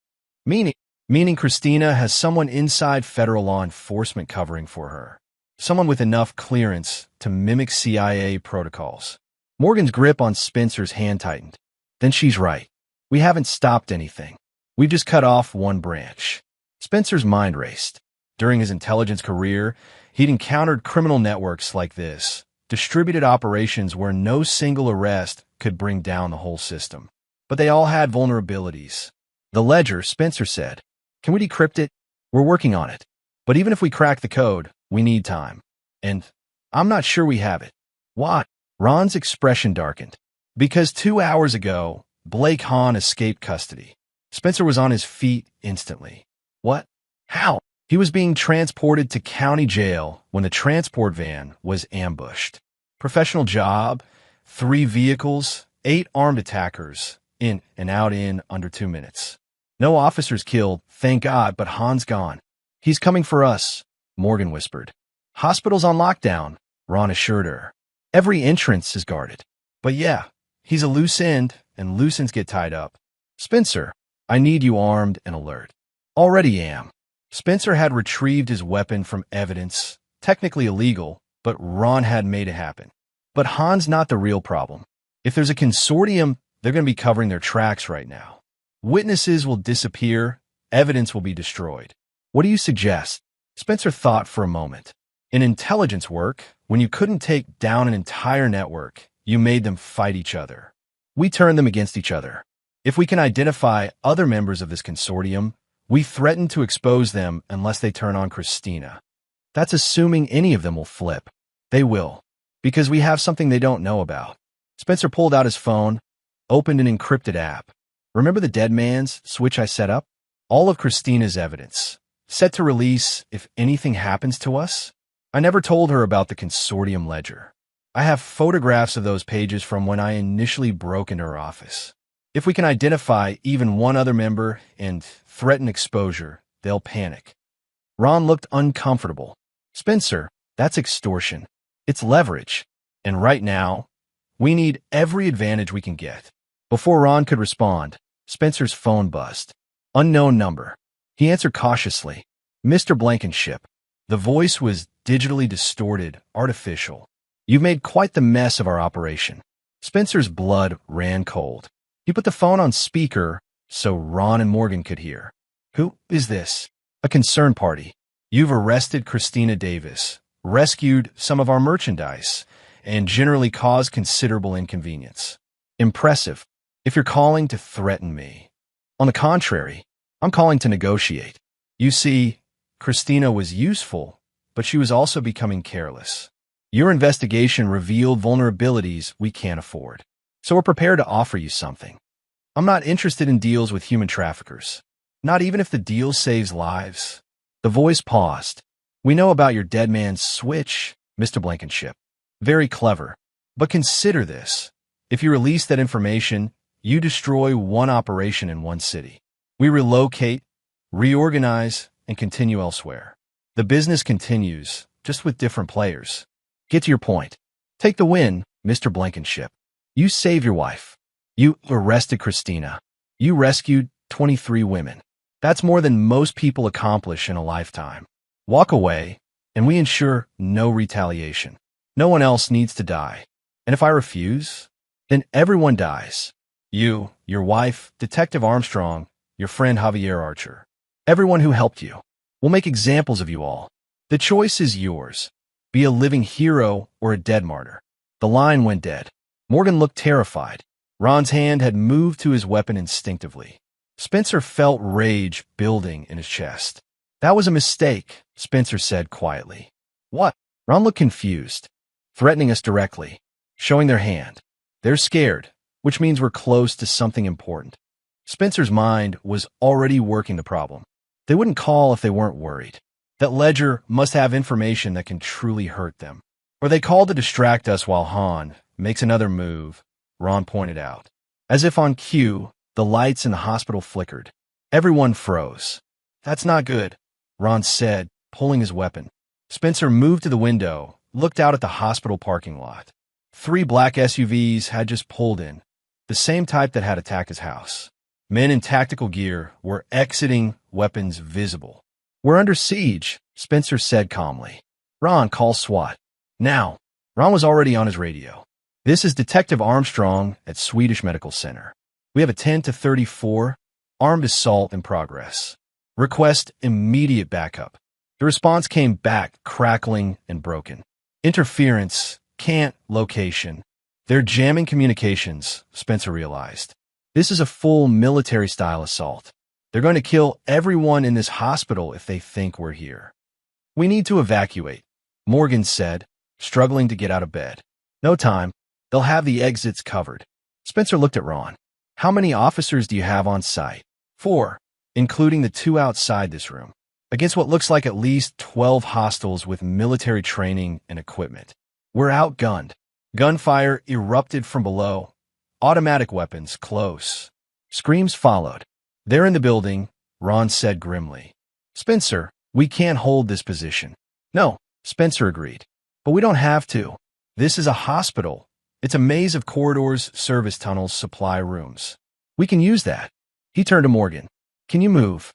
Meaning Christina has someone inside federal law enforcement covering for her. Someone with enough clearance to mimic CIA protocols." Morgan's grip on Spencer's hand tightened. "Then she's right. We haven't stopped anything. We've just cut off one branch." Spencer's mind raced. During his intelligence career, he'd encountered criminal networks like this, distributed operations where no single arrest could bring down the whole system. But they all had vulnerabilities. "The ledger," Spencer said. "Can we decrypt it? We're working on it. But even if we crack the code, we need time. And I'm not sure we have it." "Why?" Ron's expression darkened. "Because 2 hours ago, Blake Hahn escaped custody." Spencer was on his feet instantly. "What? How?" He was being transported to county jail when the transport van was ambushed. Professional job, 3 vehicles, 8 armed attackers, in and out in under 2 minutes. No officers killed, thank God, but Hahn's gone. "He's coming for us," Morgan whispered. "Hospital's on lockdown," Ron assured her. "Every entrance is guarded. But yeah, he's a loose end, and loose ends get tied up. Spencer, I need you armed and alert." "Already am." Spencer had retrieved his weapon from evidence, technically illegal, but Ron had made it happen. But Hahn's not the real problem. If there's a consortium, they're going to be covering their tracks right now. Witnesses will disappear, evidence will be destroyed. "What do you suggest?" Spencer thought for a moment. In intelligence work, when you couldn't take down an entire network, you made them fight each other. We turned them against each other. If we can identify other members of this consortium, we threaten to expose them unless they turn on Christina. That's assuming any of them will flip. They will, because we have something they don't know about. Spencer pulled out his phone, opened an encrypted app. Remember the dead man's switch I set up? All of Christina's evidence, set to release if anything happens to us? I never told her about the consortium ledger. I have photographs of those pages from when I initially broke into her office. If we can identify even one other member and threaten exposure, they'll panic. Ron looked uncomfortable. Spencer, that's extortion. It's leverage. And right now, we need every advantage we can get. Before Ron could respond, Spencer's phone buzzed. Unknown number. He answered cautiously. Mr. Blankenship. The voice was digitally distorted, artificial. You've made quite the mess of our operation. Spencer's blood ran cold. He put the phone on speaker so Ron and Morgan could hear. Who is this? A concern party. You've arrested Christina Davis, rescued some of our merchandise, and generally caused considerable inconvenience. Impressive. If you're calling to threaten me. On the contrary, I'm calling to negotiate. You see, Christina was useful, but she was also becoming careless. Your investigation revealed vulnerabilities we can't afford. So we're prepared to offer you something. I'm not interested in deals with human traffickers. Not even if the deal saves lives. The voice paused. We know about your dead man's switch, Mr. Blankenship. Very clever. But consider this. If you release that information, you destroy one operation in one city. We relocate, reorganize, and continue elsewhere. The business continues, just with different players. Get to your point. Take the win, Mr. Blankenship. You saved your wife. You arrested Christina. You rescued 23 women. That's more than most people accomplish in a lifetime. Walk away, and we ensure no retaliation. No one else needs to die. And if I refuse, then everyone dies. You, your wife, Detective Armstrong, your friend Javier Archer. Everyone who helped you. We'll make examples of you all. The choice is yours. Be a living hero or a dead martyr. The line went dead. Morgan looked terrified. Ron's hand had moved to his weapon instinctively. Spencer felt rage building in his chest. That was a mistake, Spencer said quietly. What? Ron looked confused. Threatening us directly. Showing their hand. They're scared, which means we're close to something important. Spencer's mind was already working the problem. They wouldn't call if they weren't worried. That ledger must have information that can truly hurt them. Or they call to distract us while Han makes another move, Ron pointed out. As if on cue, the lights in the hospital flickered. Everyone froze. That's not good, Ron said, pulling his weapon. Spencer moved to the window, looked out at the hospital parking lot. 3 black SUVs had just pulled in, the same type that had attacked his house. Men in tactical gear were exiting, weapons visible. We're under siege, Spencer said calmly. Ron, call SWAT. Now. Ron was already on his radio. This is Detective Armstrong at Swedish Medical Center. We have a 10 to 34 armed assault in progress. Request immediate backup. The response came back crackling and broken. Interference, can't, location. They're jamming communications, Spencer realized. This is a full military-style assault. They're going to kill everyone in this hospital if they think we're here. We need to evacuate, Morgan said, struggling to get out of bed. No time. They'll have the exits covered. Spencer looked at Ron. How many officers do you have on site? 4, including the 2 outside this room, against what looks like at least 12 hostiles with military training and equipment. We're outgunned. Gunfire erupted from below. Automatic weapons close. Screams followed. They're in the building, Ron said grimly. Spencer, we can't hold this position. No, Spencer agreed. But we don't have to. This is a hospital. It's a maze of corridors, service tunnels, supply rooms. We can use that. He turned to Morgan. Can you move?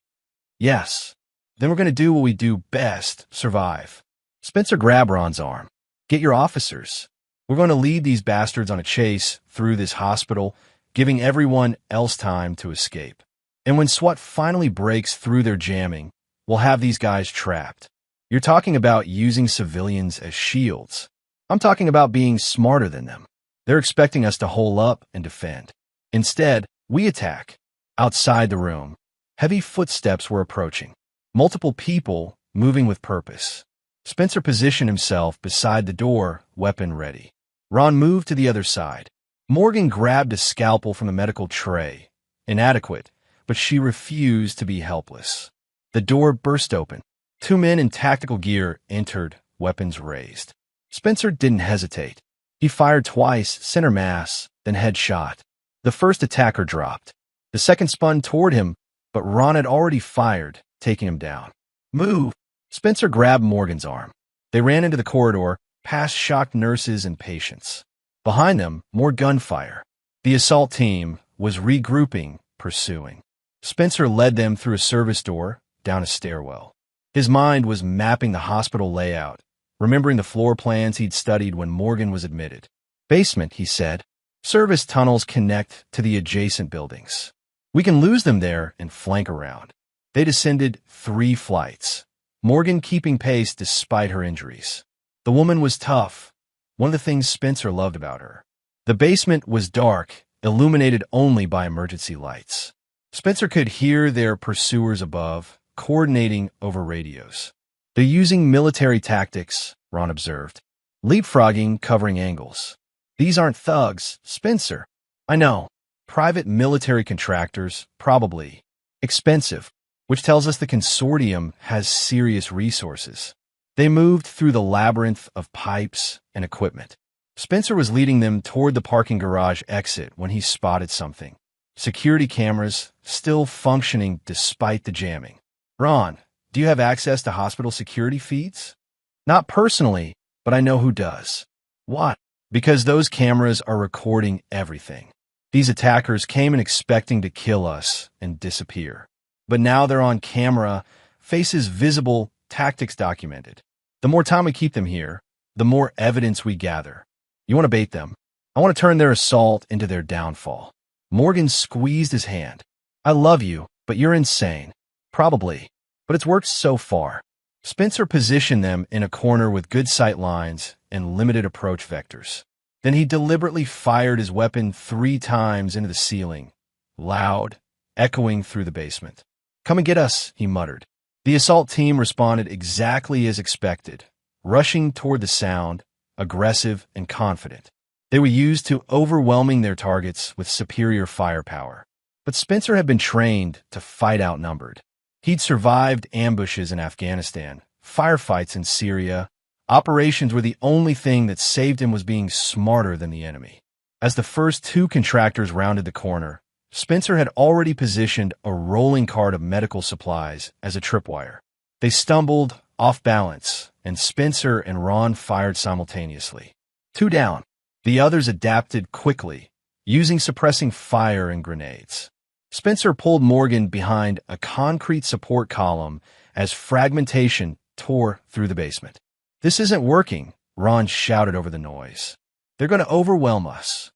Yes. Then we're going to do what we do best, survive. Spencer grabbed Ron's arm. Get your officers. We're going to lead these bastards on a chase through this hospital, giving everyone else time to escape. And when SWAT finally breaks through their jamming, we'll have these guys trapped. You're talking about using civilians as shields. I'm talking about being smarter than them. They're expecting us to hole up and defend. Instead, we attack. Outside the room, heavy footsteps were approaching. Multiple people moving with purpose. Spencer positioned himself beside the door, weapon ready. Ron moved to the other side. Morgan grabbed a scalpel from the medical tray. Inadequate, but she refused to be helpless. The door burst open. Two men in tactical gear entered, weapons raised. Spencer didn't hesitate. He fired twice, center mass, then headshot. The first attacker dropped. The second spun toward him, but Ron had already fired, taking him down. Move! Spencer grabbed Morgan's arm. They ran into the corridor, past shocked nurses and patients. Behind them, more gunfire. The assault team was regrouping, pursuing. Spencer led them through a service door, down a stairwell. His mind was mapping the hospital layout, remembering the floor plans he'd studied when Morgan was admitted. Basement, he said. Service tunnels connect to the adjacent buildings. We can lose them there and flank around. They descended 3 flights, Morgan keeping pace despite her injuries. The woman was tough, one of the things Spencer loved about her. The basement was dark, illuminated only by emergency lights. Spencer could hear their pursuers above, coordinating over radios. They're using military tactics, Ron observed. Leapfrogging, covering angles. These aren't thugs, Spencer. I know. Private military contractors, probably. Expensive, which tells us the consortium has serious resources. They moved through the labyrinth of pipes and equipment. Spencer was leading them toward the parking garage exit when he spotted something. Security cameras still functioning despite the jamming. Ron, do you have access to hospital security feeds? Not personally, but I know who does. What? Because those cameras are recording everything. These attackers came in expecting to kill us and disappear. But now they're on camera, faces visible, tactics documented. The more time we keep them here, the more evidence we gather. You want to bait them. I want to turn their assault into their downfall. Morgan squeezed his hand. I love you, but you're insane. Probably. But it's worked so far. Spencer positioned them in a corner with good sight lines and limited approach vectors. Then he deliberately fired his weapon 3 times into the ceiling, loud, echoing through the basement. Come and get us, he muttered. The assault team responded exactly as expected, rushing toward the sound, aggressive and confident. They were used to overwhelming their targets with superior firepower. But Spencer had been trained to fight outnumbered. He'd survived ambushes in Afghanistan, firefights in Syria. Operations were the only thing that saved him was being smarter than the enemy. As the first 2 contractors rounded the corner, Spencer had already positioned a rolling cart of medical supplies as a tripwire. They stumbled, off balance, and Spencer and Ron fired simultaneously. 2 down. The others adapted quickly, using suppressing fire and grenades. Spencer pulled Morgan behind a concrete support column as fragmentation tore through the basement. This isn't working, Ron shouted over the noise. They're going to overwhelm us.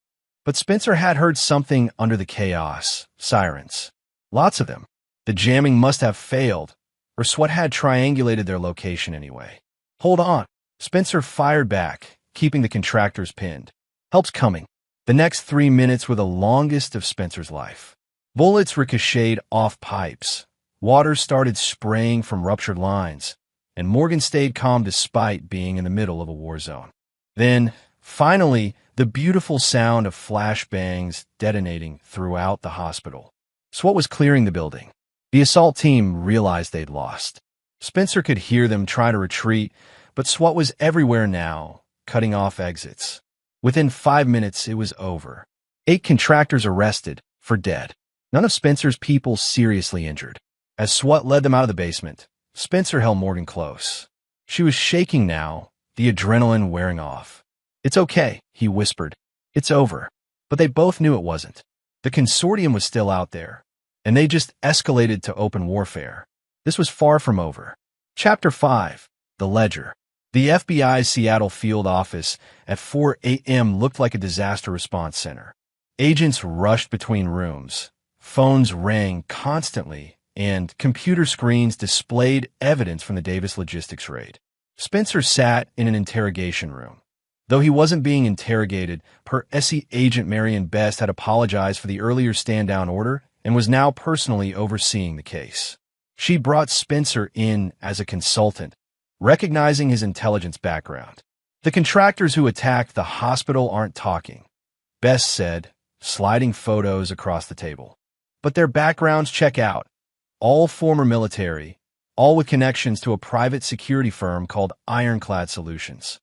But Spencer had heard something under the chaos, sirens. Lots of them. The jamming must have failed, or SWAT had triangulated their location anyway. Hold on. Spencer fired back, keeping the contractors pinned. Help's coming. The next 3 minutes were the longest of Spencer's life. Bullets ricocheted off pipes. Water started spraying from ruptured lines, and Morgan stayed calm despite being in the middle of a war zone. Then, finally, the beautiful sound of flashbangs detonating throughout the hospital. SWAT was clearing the building. The assault team realized they'd lost. Spencer could hear them try to retreat, but SWAT was everywhere now, cutting off exits. Within 5 minutes, it was over. 8 contractors arrested, for dead. None of Spencer's people seriously injured. As SWAT led them out of the basement, Spencer held Morgan close. She was shaking now, the adrenaline wearing off. It's okay, he whispered. It's over. But they both knew it wasn't. The consortium was still out there, and they just escalated to open warfare. This was far from over. Chapter 5, The Ledger. The FBI's Seattle field office at 4 a.m. looked like a disaster response center. Agents rushed between rooms. Phones rang constantly, and computer screens displayed evidence from the Davis Logistics raid. Spencer sat in an interrogation room. Though he wasn't being interrogated, per SE agent Marion Best had apologized for the earlier stand-down order and was now personally overseeing the case. She brought Spencer in as a consultant, recognizing his intelligence background. The contractors who attacked the hospital aren't talking, Best said, sliding photos across the table. But their backgrounds check out. All former military, all with connections to a private security firm called Ironclad Solutions.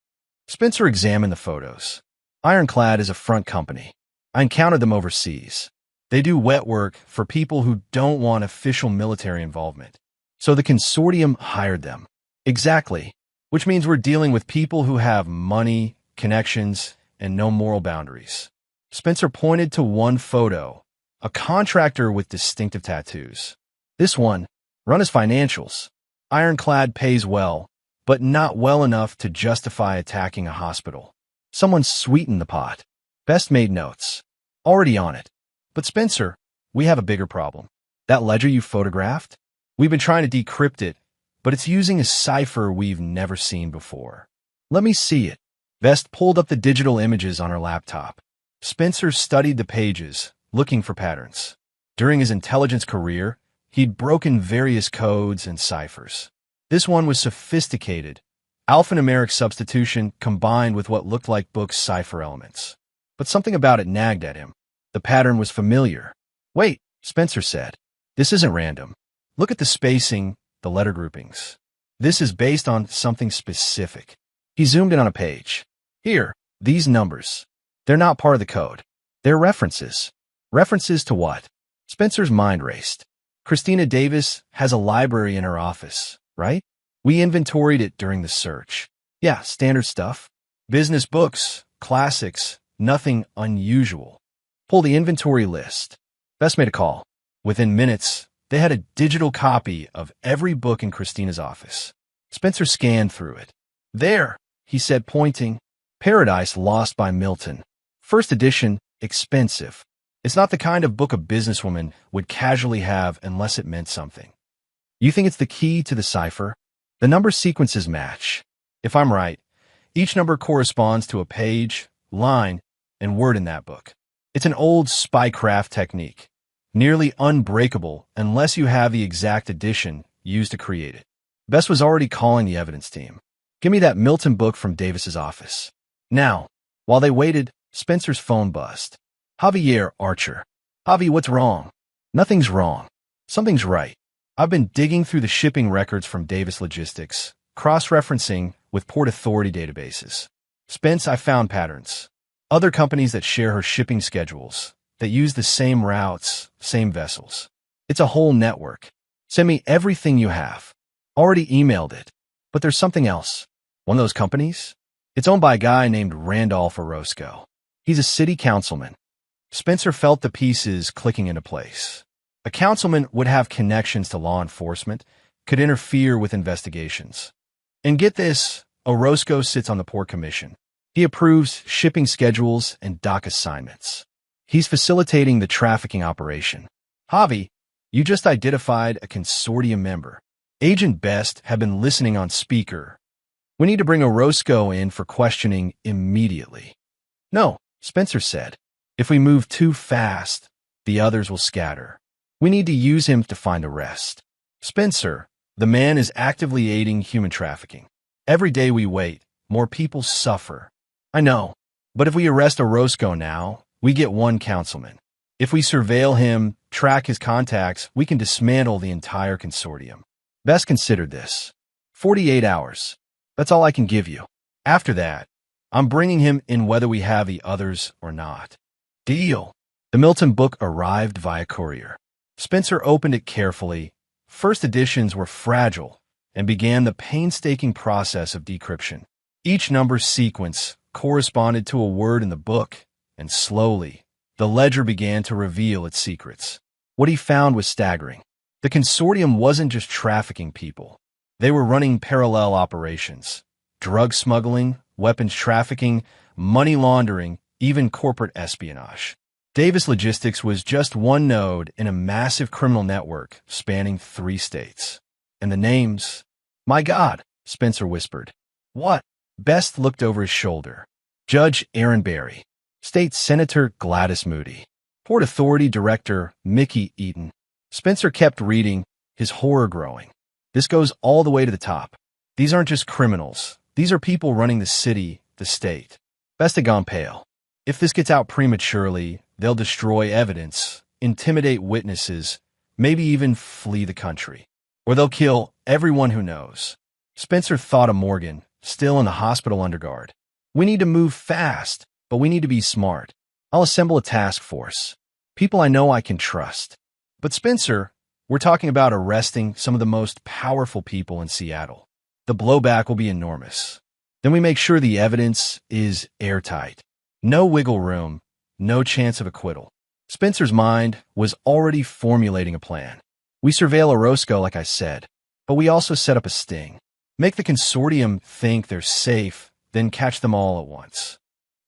Spencer examined the photos. Ironclad is a front company. I encountered them overseas. They do wet work for people who don't want official military involvement. So the consortium hired them. Exactly. Which means we're dealing with people who have money, connections, and no moral boundaries. Spencer pointed to one photo, a contractor with distinctive tattoos. This one, run his financials. Ironclad pays well, but not well enough to justify attacking a hospital. Someone sweetened the pot. Best made notes. Already on it. But Spencer, we have a bigger problem. That ledger you photographed? We've been trying to decrypt it, but it's using a cipher we've never seen before. Let me see it. Best pulled up the digital images on her laptop. Spencer studied the pages, looking for patterns. During his intelligence career, he'd broken various codes and ciphers. This one was sophisticated, alphanumeric substitution combined with what looked like book cipher elements. But something about it nagged at him. The pattern was familiar. Wait, Spencer said. This isn't random. Look at the spacing, the letter groupings. This is based on something specific. He zoomed in on a page. Here, these numbers. They're not part of the code. They're references. References to what? Spencer's mind raced. Christina Davis has a library in her office, right? We inventoried it during the search. Yeah, standard stuff. Business books, classics, nothing unusual. Pull the inventory list. Best made a call. Within minutes, they had a digital copy of every book in Christina's office. Spencer scanned through it. There, he said, pointing. Paradise Lost by Milton. First edition, expensive. It's not the kind of book a businesswoman would casually have unless it meant something. You think it's the key to the cipher? The number sequences match. If I'm right, each number corresponds to a page, line, and word in that book. It's an old spycraft technique, nearly unbreakable unless you have the exact edition used to create it. Bess was already calling the evidence team. Give me that Milton book from Davis's office. Now, while they waited, Spencer's phone buzzed. Javier Archer. Javi, what's wrong? Nothing's wrong. Something's right. I've been digging through the shipping records from Davis Logistics, cross-referencing with Port Authority databases. Spence, I found patterns. Other companies that share her shipping schedules, that use the same routes, same vessels. It's a whole network. Send me everything you have. Already emailed it. But there's something else. One of those companies? It's owned by a guy named Randolph Orozco. He's a city councilman. Spencer felt the pieces clicking into place. A councilman would have connections to law enforcement, could interfere with investigations. And get this, Orozco sits on the Port Commission. He approves shipping schedules and dock assignments. He's facilitating the trafficking operation. Javi, you just identified a consortium member. Agent Best had been listening on speaker. We need to bring Orozco in for questioning immediately. No, Spencer said. If we move too fast, the others will scatter. We need to use him to find the rest. Spencer, the man is actively aiding human trafficking. Every day we wait, more people suffer. I know, but if we arrest Orozco now, we get one councilman. If we surveil him, track his contacts, we can dismantle the entire consortium. Best considered this. 48 hours. That's all I can give you. After that, I'm bringing him in whether we have the others or not. Deal. The Milton book arrived via courier. Spencer opened it carefully. First editions were fragile and began the painstaking process of decryption. Each number sequence corresponded to a word in the book, and slowly, the ledger began to reveal its secrets. What he found was staggering. The consortium wasn't just trafficking people. They were running parallel operations. Drug smuggling, weapons trafficking, money laundering, even corporate espionage. Davis Logistics was just one node in a massive criminal network spanning 3 states. And the names... My God, Spencer whispered. What? Best looked over his shoulder. Judge Aaron Berry. State Senator Gladys Moody. Port Authority Director Mickey Eaton. Spencer kept reading, his horror growing. This goes all the way to the top. These aren't just criminals. These are people running the city, the state. Best had gone pale. If this gets out prematurely, they'll destroy evidence, intimidate witnesses, maybe even flee the country. Or they'll kill everyone who knows. Spencer thought of Morgan, still in the hospital under guard. We need to move fast, but we need to be smart. I'll assemble a task force. People I know I can trust. But Spencer, we're talking about arresting some of the most powerful people in Seattle. The blowback will be enormous. Then we make sure the evidence is airtight. No wiggle room, no chance of acquittal. Spencer's mind was already formulating a plan. We surveil Orozco, like I said, but we also set up a sting. Make the consortium think they're safe, then catch them all at once.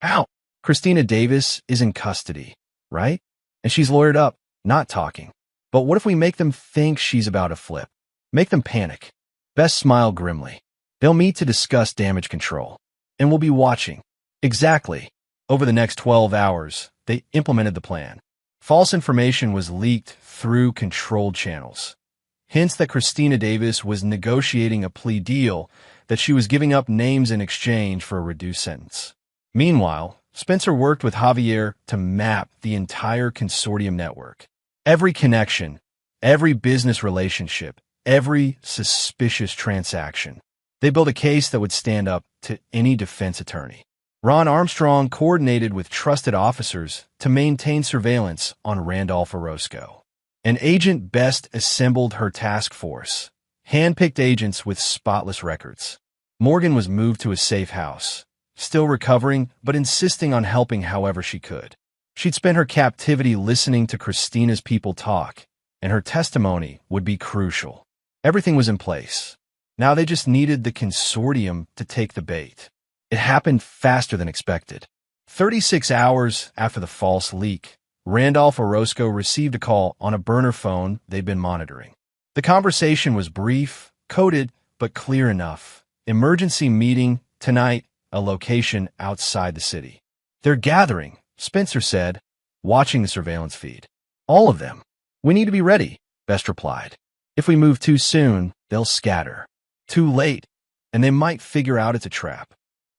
How? Christina Davis is in custody, right? And she's lawyered up, not talking. But what if we make them think she's about to flip? Make them panic. Best smiled grimly. They'll meet to discuss damage control. And we'll be watching. Exactly. Over the next 12 hours, they implemented the plan. False information was leaked through controlled channels. Hints that Christina Davis was negotiating a plea deal, that she was giving up names in exchange for a reduced sentence. Meanwhile, Spencer worked with Javier to map the entire consortium network. Every connection, every business relationship, every suspicious transaction. They built a case that would stand up to any defense attorney. Ron Armstrong coordinated with trusted officers to maintain surveillance on Randolph Orozco. And Agent Best assembled her task force, hand-picked agents with spotless records. Morgan was moved to a safe house, still recovering, but insisting on helping however she could. She'd spent her captivity listening to Christina's people talk, and her testimony would be crucial. Everything was in place. Now they just needed the consortium to take the bait. It happened faster than expected. 36 hours after the false leak, Randolph Orozco received a call on a burner phone they'd been monitoring. The conversation was brief, coded, but clear enough. Emergency meeting tonight, a location outside the city. They're gathering, Spencer said, watching the surveillance feed. All of them. We need to be ready, Best replied. If we move too soon, they'll scatter. Too late, and they might figure out it's a trap.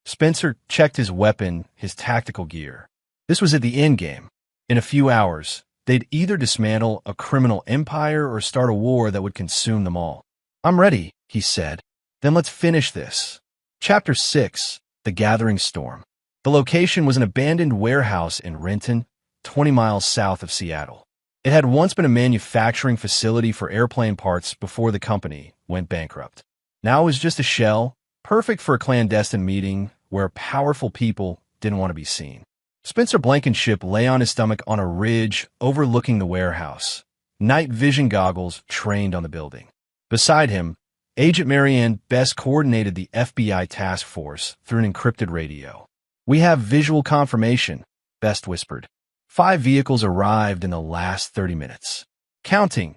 Spencer checked his weapon, his tactical gear. This was at the endgame. In a few hours, they'd either dismantle a criminal empire or start a war that would consume them all. I'm ready, he said. Then let's finish this. Chapter 6, The Gathering Storm. The location was an abandoned warehouse in Renton, 20 miles south of Seattle. It had once been a manufacturing facility for airplane parts before the company went bankrupt. Now it was just a shell, perfect for a clandestine meeting where powerful people didn't want to be seen. Spencer Blankenship lay on his stomach on a ridge overlooking the warehouse, night vision goggles trained on the building. Beside him, Agent Marianne Best coordinated the FBI task force through an encrypted radio. We have visual confirmation, Best whispered. 5 vehicles arrived in the last 30 minutes. Counting,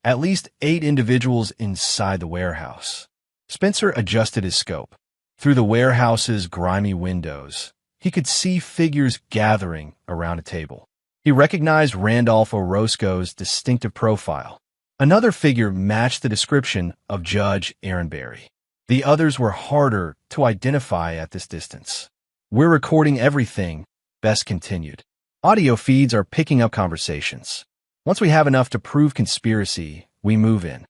at least 8 individuals inside the warehouse. Spencer adjusted his scope. Through the warehouse's grimy windows, he could see figures gathering around a table. He recognized Randolph Orozco's distinctive profile. Another figure matched the description of Judge Aaron Berry. The others were harder to identify at this distance. We're recording everything, Best continued. Audio feeds are picking up conversations. Once we have enough to prove conspiracy, we move in.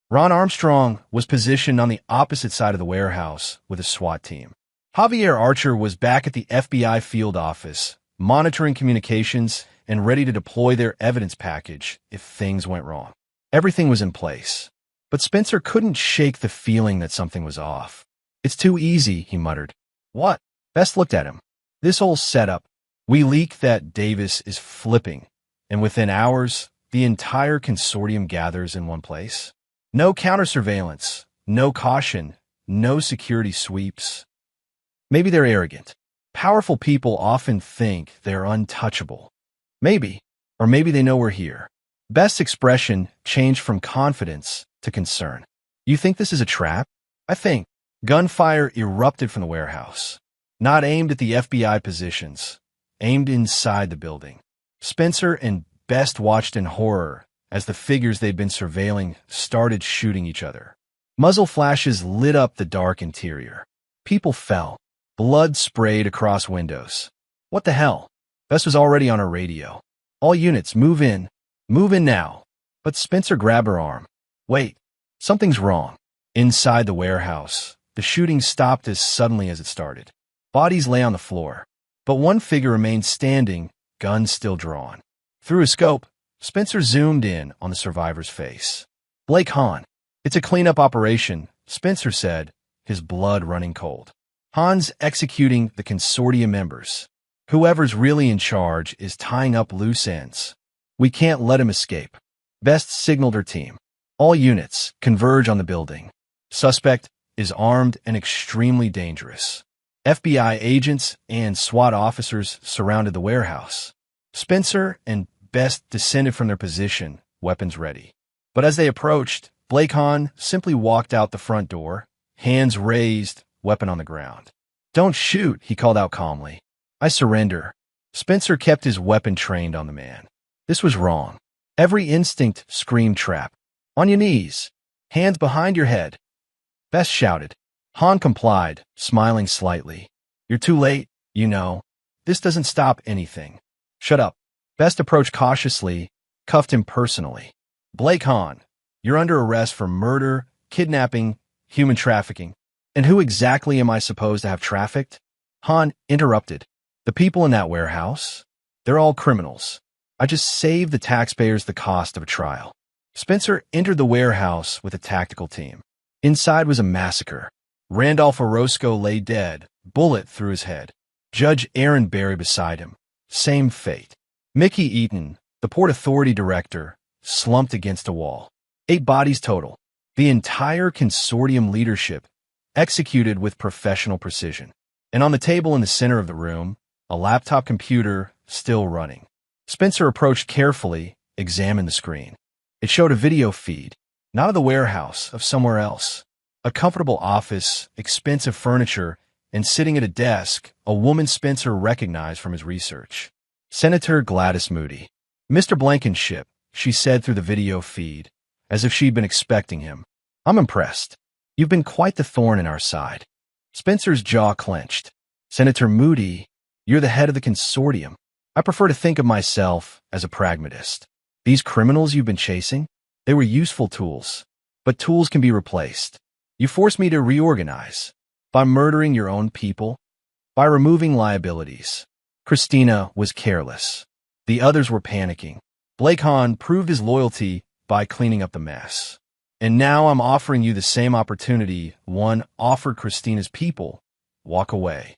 Ron Armstrong was positioned on the opposite side of the warehouse with a SWAT team. Javier Archer was back at the FBI field office, monitoring communications and ready to deploy their evidence package if things went wrong. Everything was in place, but Spencer couldn't shake the feeling that something was off. It's too easy, he muttered. What? Best looked at him. This whole setup. We leak that Davis is flipping, and within hours, the entire consortium gathers in one place. No counter-surveillance, no caution, no security sweeps. Maybe they're arrogant. Powerful people often think they're untouchable. Maybe, or maybe they know we're here. Best's expression changed from confidence to concern. You think this is a trap? I think. Gunfire erupted from the warehouse. Not aimed at the FBI positions, aimed inside the building. Spencer and Best watched in horror as the figures they'd been surveilling started shooting each other. Muzzle flashes lit up the dark interior. People fell. Blood sprayed across windows. What the hell? Bess was already on her radio. All units, move in. Move in now. But Spencer grabbed her arm. Wait, something's wrong. Inside the warehouse, the shooting stopped as suddenly as it started. Bodies lay on the floor, but one figure remained standing, gun still drawn. Through a scope, Spencer zoomed in on the survivor's face. Blake Hahn. It's a cleanup operation, Spencer said, his blood running cold. Hahn's executing the consortium members. Whoever's really in charge is tying up loose ends. We can't let him escape. Best signaled her team. All units, converge on the building. Suspect is armed and extremely dangerous. FBI agents and SWAT officers surrounded the warehouse. Spencer and Best descended from their position, weapons ready. But as they approached, Blake Hahn simply walked out the front door, hands raised, weapon on the ground. Don't shoot, he called out calmly. I surrender. Spencer kept his weapon trained on the man. This was wrong. Every instinct screamed trap. On your knees. Hands behind your head. Best shouted. Hahn complied, smiling slightly. You're too late, you know. This doesn't stop anything. Shut up. Best approached cautiously, cuffed him personally. Blake Hahn, you're under arrest for murder, kidnapping, human trafficking. And who exactly am I supposed to have trafficked? Hahn interrupted. The people in that warehouse? They're all criminals. I just saved the taxpayers the cost of a trial. Spencer entered the warehouse with a tactical team. Inside was a massacre. Randolph Orozco lay dead, bullet through his head. Judge Aaron Berry beside him. Same fate. Mickey Eaton, the Port Authority director, slumped against a wall. 8 bodies total. The entire consortium leadership, executed with professional precision. And on the table in the center of the room, a laptop computer still running. Spencer approached carefully, examined the screen. It showed a video feed, not of the warehouse, of somewhere else. A comfortable office, expensive furniture, and sitting at a desk, a woman Spencer recognized from his research. Senator Gladys Moody. Mr. Blankenship, she said through the video feed, as if she'd been expecting him. I'm impressed. You've been quite the thorn in our side. Spencer's jaw clenched. Senator Moody, you're the head of the consortium. I prefer to think of myself as a pragmatist. These criminals you've been chasing, they were useful tools, but tools can be replaced. You forced me to reorganize by murdering your own people, by removing liabilities. Christina was careless. The others were panicking. Blake Hahn proved his loyalty by cleaning up the mess. And now I'm offering you the same opportunity one offered Christina's people. Walk away.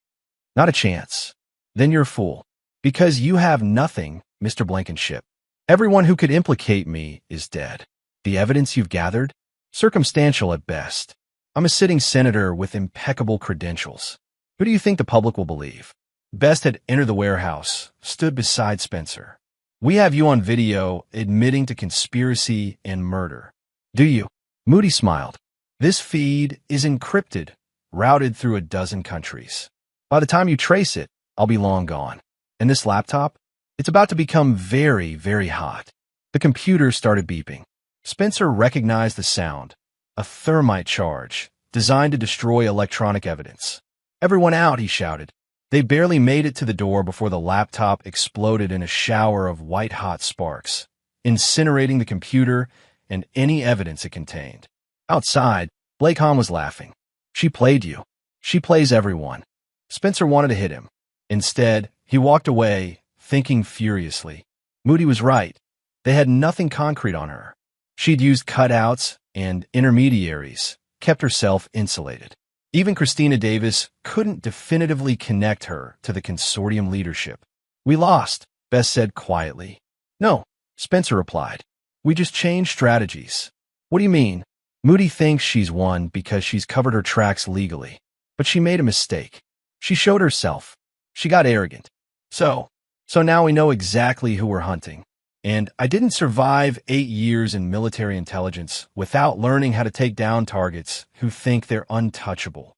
Not a chance. Then you're a fool. Because you have nothing, Mr. Blankenship. Everyone who could implicate me is dead. The evidence you've gathered? Circumstantial at best. I'm a sitting senator with impeccable credentials. Who do you think the public will believe? Best had entered the warehouse, stood beside Spencer. We have you on video admitting to conspiracy and murder. Do you? Moody smiled. This feed is encrypted, routed through a dozen countries. By the time you trace it, I'll be long gone. And this laptop? It's about to become very, very hot. The computer started beeping. Spencer recognized the sound. A thermite charge, designed to destroy electronic evidence. Everyone out, he shouted. They barely made it to the door before the laptop exploded in a shower of white-hot sparks, incinerating the computer and any evidence it contained. Outside, Blake Hahn was laughing. She played you. She plays everyone. Spencer wanted to hit him. Instead, he walked away, thinking furiously. Moody was right. They had nothing concrete on her. She'd used cutouts and intermediaries, kept herself insulated. Even Christina Davis couldn't definitively connect her to the consortium leadership. We lost, Bess said quietly. No, Spencer replied. We just changed strategies. What do you mean? Moody thinks she's won because she's covered her tracks legally. But she made a mistake. She showed herself. She got arrogant. So now we know exactly who we're hunting. And I didn't survive 8 years in military intelligence without learning how to take down targets who think they're untouchable.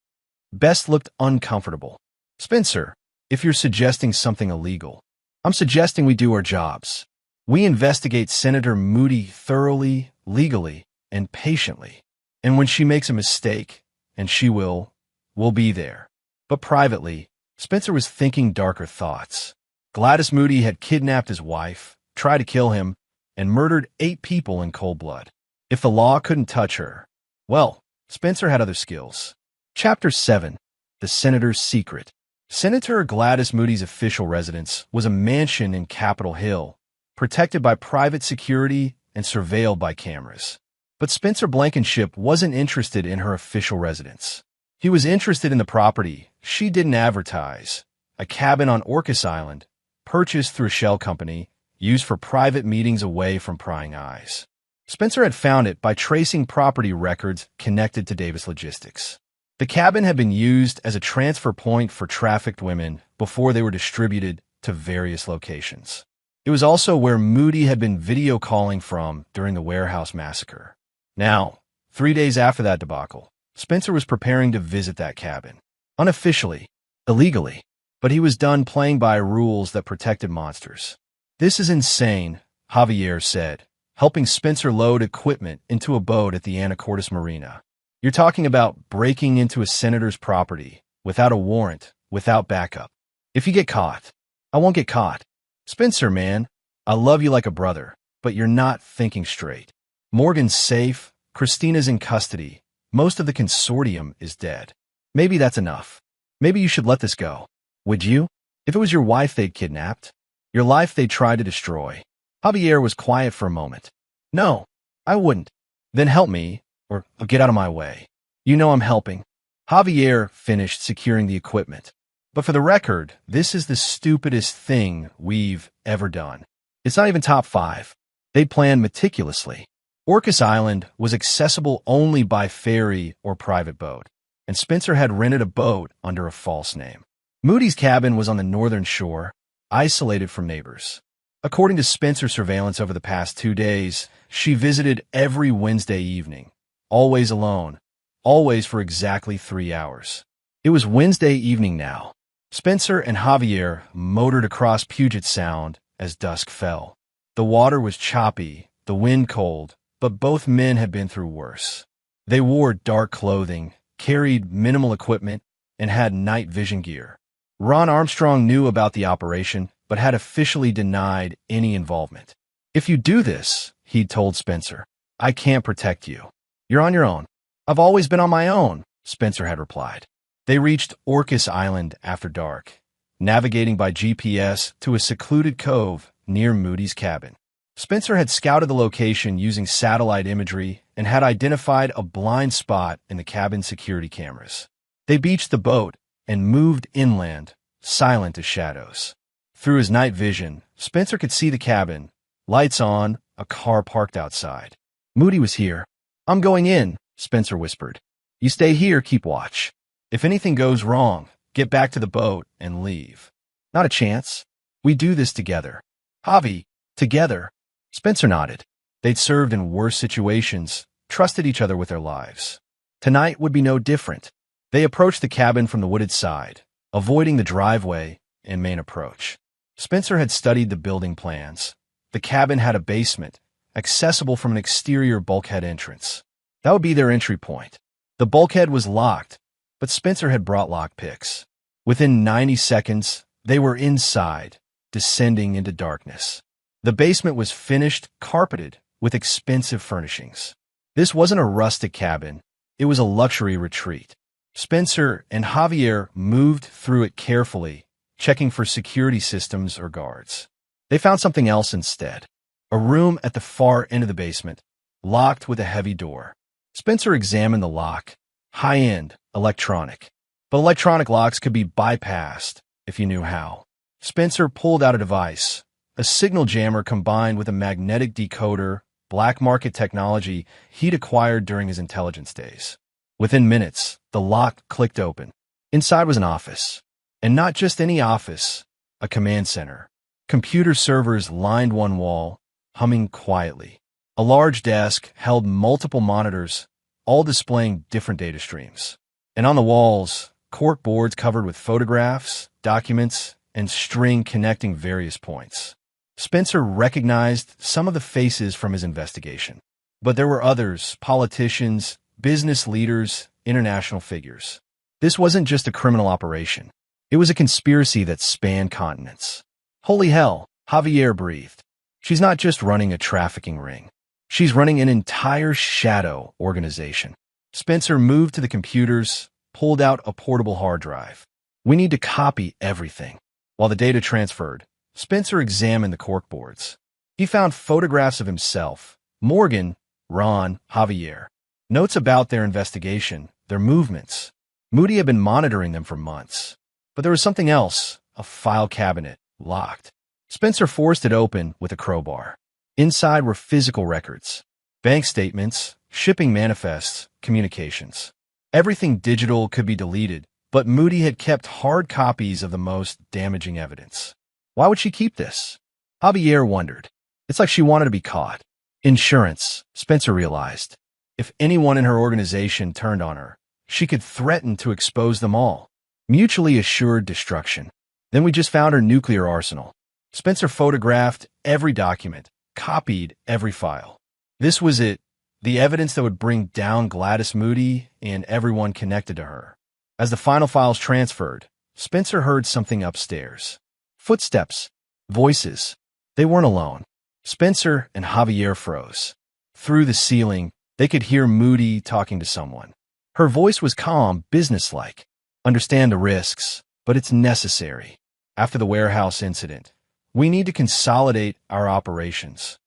Best looked uncomfortable. Spencer, if you're suggesting something illegal, I'm suggesting we do our jobs. We investigate Senator Moody thoroughly, legally, and patiently. And when she makes a mistake, and she will, we'll be there. But privately, Spencer was thinking darker thoughts. Gladys Moody had kidnapped his wife, tried to kill him, and murdered 8 people in cold blood. If the law couldn't touch her, well, Spencer had other skills. Chapter 7. The Senator's Secret. Senator Gladys Moody's official residence was a mansion in Capitol Hill, protected by private security and surveilled by cameras. But Spencer Blankenship wasn't interested in her official residence. He was interested in the property she didn't advertise, a cabin on Orcas Island, purchased through a shell company, used for private meetings away from prying eyes. Spencer had found it by tracing property records connected to Davis Logistics. The cabin had been used as a transfer point for trafficked women before they were distributed to various locations. It was also where Moody had been video calling from during the warehouse massacre. Now, 3 days after that debacle, Spencer was preparing to visit that cabin. Unofficially, illegally, but he was done playing by rules that protected monsters. "This is insane," Javier said, helping Spencer load equipment into a boat at the Anacortes Marina. "You're talking about breaking into a senator's property, without a warrant, without backup. If you get caught, I won't get caught. Spencer, man, I love you like a brother, but you're not thinking straight. Morgan's safe, Christina's in custody, most of the consortium is dead. Maybe that's enough. Maybe you should let this go. Would you? If it was your wife they'd kidnapped, your life they'd try to destroy." Javier was quiet for a moment. "No, I wouldn't." "Then help me, or get out of my way. You know I'm helping." Javier finished securing the equipment. "But for the record, this is the stupidest thing we've ever done. It's not even top 5. They planned meticulously. Orcas Island was accessible only by ferry or private boat, and Spencer had rented a boat under a false name. Moody's cabin was on the northern shore, isolated from neighbors. According to Spencer's surveillance over the past 2 days, she visited every Wednesday evening, always alone, always for exactly 3 hours. It was Wednesday evening now. Spencer and Javier motored across Puget Sound as dusk fell. The water was choppy, the wind cold, but both men had been through worse. They wore dark clothing, carried minimal equipment, and had night vision gear. Ron Armstrong knew about the operation, but had officially denied any involvement. "If you do this," he'd told Spencer, "I can't protect you. You're on your own." "I've always been on my own," Spencer had replied. They reached Orcas Island after dark, navigating by GPS to a secluded cove near Moody's cabin. Spencer had scouted the location using satellite imagery and had identified a blind spot in the cabin security cameras. They beached the boat and moved inland, silent as shadows. Through his night vision, Spencer could see the cabin, lights on, a car parked outside. Moody was here. "I'm going in," Spencer whispered. "You stay here, keep watch. If anything goes wrong, get back to the boat and leave." "Not a chance. We do this together." "Javi, together." Spencer nodded. They'd served in worse situations, trusted each other with their lives. Tonight would be no different. They approached the cabin from the wooded side, avoiding the driveway and main approach. Spencer had studied the building plans. The cabin had a basement, accessible from an exterior bulkhead entrance. That would be their entry point. The bulkhead was locked, but Spencer had brought lockpicks. Within 90 seconds, they were inside, descending into darkness. The basement was finished, carpeted, with expensive furnishings. This wasn't a rustic cabin. It was a luxury retreat. Spencer and Javier moved through it carefully, checking for security systems or guards. They found something else instead. A room at the far end of the basement, locked with a heavy door. Spencer examined the lock. High-end, electronic. But electronic locks could be bypassed if you knew how. Spencer pulled out a device, a signal jammer combined with a magnetic decoder, black market technology he'd acquired during his intelligence days. Within minutes, the lock clicked open. Inside was an office. And not just any office, a command center. Computer servers lined one wall, humming quietly. A large desk held multiple monitors, all displaying different data streams. And on the walls, cork boards covered with photographs, documents, and string connecting various points. Spencer recognized some of the faces from his investigation. But there were others, politicians, business leaders, international figures. This wasn't just a criminal operation. It was a conspiracy that spanned continents. Holy hell, Javier breathed. She's not just running a trafficking ring. She's running an entire shadow organization. Spencer moved to the computers, pulled out a portable hard drive. We need to copy everything. While the data transferred, Spencer examined the corkboards. He found photographs of himself, Morgan, Ron, Javier, notes about their investigation, their movements. Moody had been monitoring them for months. But there was something else, a file cabinet, locked. Spencer forced it open with a crowbar. Inside were physical records, bank statements, shipping manifests, communications. Everything digital could be deleted, but Moody had kept hard copies of the most damaging evidence. Why would she keep this? Javier wondered. It's like she wanted to be caught. Insurance, Spencer realized. If anyone in her organization turned on her, she could threaten to expose them all. Mutually assured destruction. Then we just found her nuclear arsenal. Spencer photographed every document, copied every file. This was it, the evidence that would bring down Gladys Moody and everyone connected to her. As the final files transferred, Spencer heard something upstairs. Footsteps, voices. They weren't alone. Spencer and Javier froze. Through the ceiling, they could hear Moody talking to someone. Her voice was calm, businesslike. Understand the risks, but it's necessary. After the warehouse incident, we need to consolidate our operations.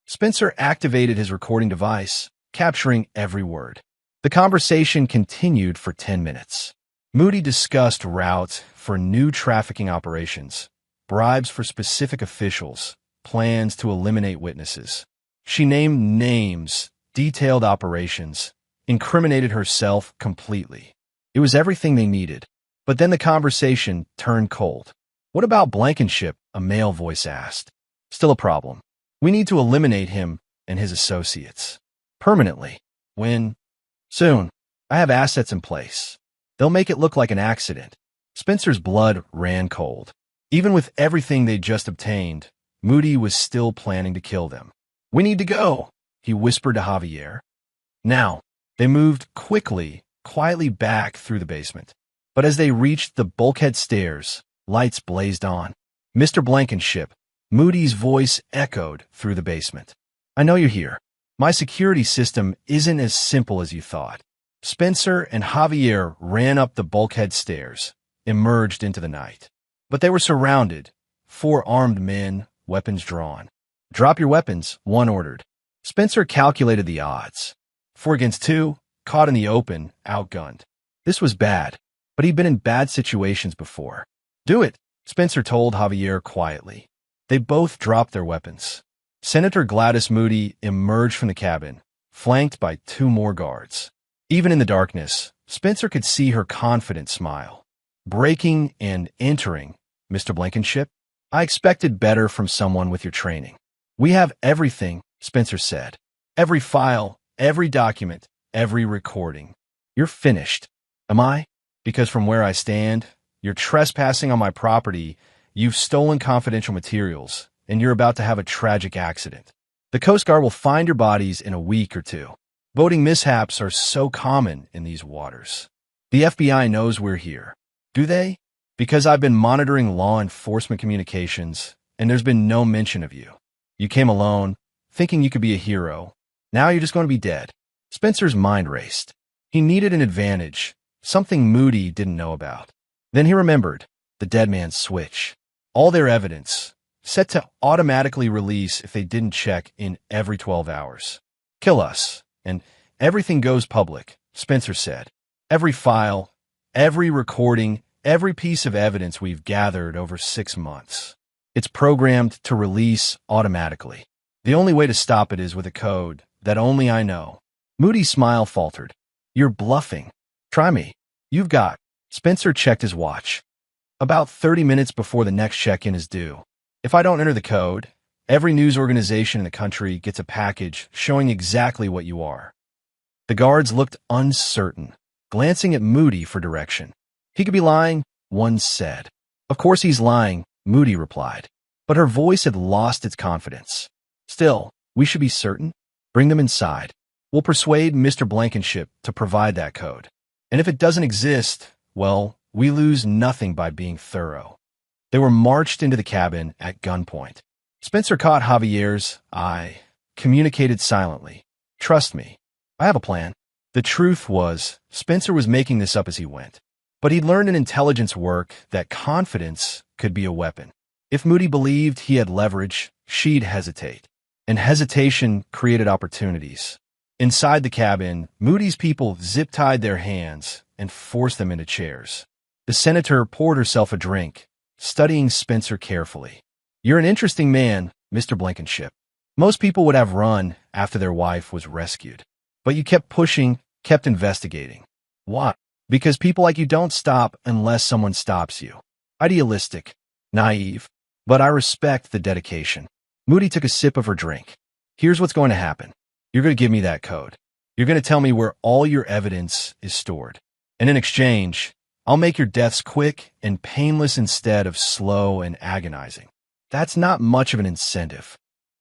Spencer activated his recording device, capturing every word. The conversation continued for 10 minutes. Moody discussed routes for new trafficking operations, bribes for specific officials, plans to eliminate witnesses. She named names, detailed operations, incriminated herself completely. It was everything they needed. But then the conversation turned cold. What about Blankenship? A male voice asked. Still a problem. We need to eliminate him and his associates. Permanently. When? Soon. I have assets in place. They'll make it look like an accident. Spencer's blood ran cold. Even with everything they'd just obtained, Moody was still planning to kill them. We need to go, he whispered to Javier. Now, they moved quietly back through the basement. But as they reached the bulkhead stairs, lights blazed on. Mr. Blankenship, Moody's voice echoed through the basement. I know you're here. My security system isn't as simple as you thought. Spencer and Javier ran up the bulkhead stairs, emerged into the night. But they were surrounded. 4 armed men, weapons drawn. Drop your weapons, one ordered. Spencer calculated the odds. 4 against 2, caught in the open, outgunned. This was bad, but he'd been in bad situations before. Do it, Spencer told Javier quietly. They both dropped their weapons. Senator Gladys Moody emerged from the cabin, flanked by 2 more guards. Even in the darkness, Spencer could see her confident smile. Breaking and entering, Mr. Blankenship. I expected better from someone with your training. We have everything, Spencer said. Every file, every document, every recording. You're finished. Am I? Because from where I stand, you're trespassing on my property, you've stolen confidential materials, and you're about to have a tragic accident. The Coast Guard will find your bodies in a week or 2. Boating mishaps are so common in these waters. The FBI knows we're here. Do they? Because I've been monitoring law enforcement communications, and there's been no mention of you. You came alone, thinking you could be a hero. Now you're just going to be dead. Spencer's mind raced. He needed an advantage, something Moody didn't know about. Then he remembered the dead man's switch. All their evidence, set to automatically release if they didn't check in every 12 hours. Kill us, and everything goes public, Spencer said. Every file, every recording, every piece of evidence we've gathered over 6 months. It's programmed to release automatically. The only way to stop it is with a code that only I know. Moody's smile faltered. You're bluffing. Try me. You've got. Spencer checked his watch. About 30 minutes before the next check-in is due. If I don't enter the code, every news organization in the country gets a package showing exactly what you are. The guards looked uncertain, glancing at Moody for direction. He could be lying, one said. Of course he's lying, Moody replied. But her voice had lost its confidence. Still, we should be certain. Bring them inside. We'll persuade Mr. Blankenship to provide that code. And if it doesn't exist, well, we lose nothing by being thorough. They were marched into the cabin at gunpoint. Spencer caught Javier's eye, communicated silently. Trust me, I have a plan. The truth was, Spencer was making this up as he went. But he'd learned in intelligence work that confidence could be a weapon. If Moody believed he had leverage, she'd hesitate. And hesitation created opportunities. Inside the cabin, Moody's people zip-tied their hands and forced them into chairs. The senator poured herself a drink, studying Spencer carefully. You're an interesting man, Mr. Blankenship. Most people would have run after their wife was rescued. But you kept pushing, kept investigating. Why? Because people like you don't stop unless someone stops you. Idealistic, naive, but I respect the dedication. Moody took a sip of her drink. Here's what's going to happen. You're going to give me that code. You're going to tell me where all your evidence is stored. And in exchange, I'll make your deaths quick and painless instead of slow and agonizing. That's not much of an incentive.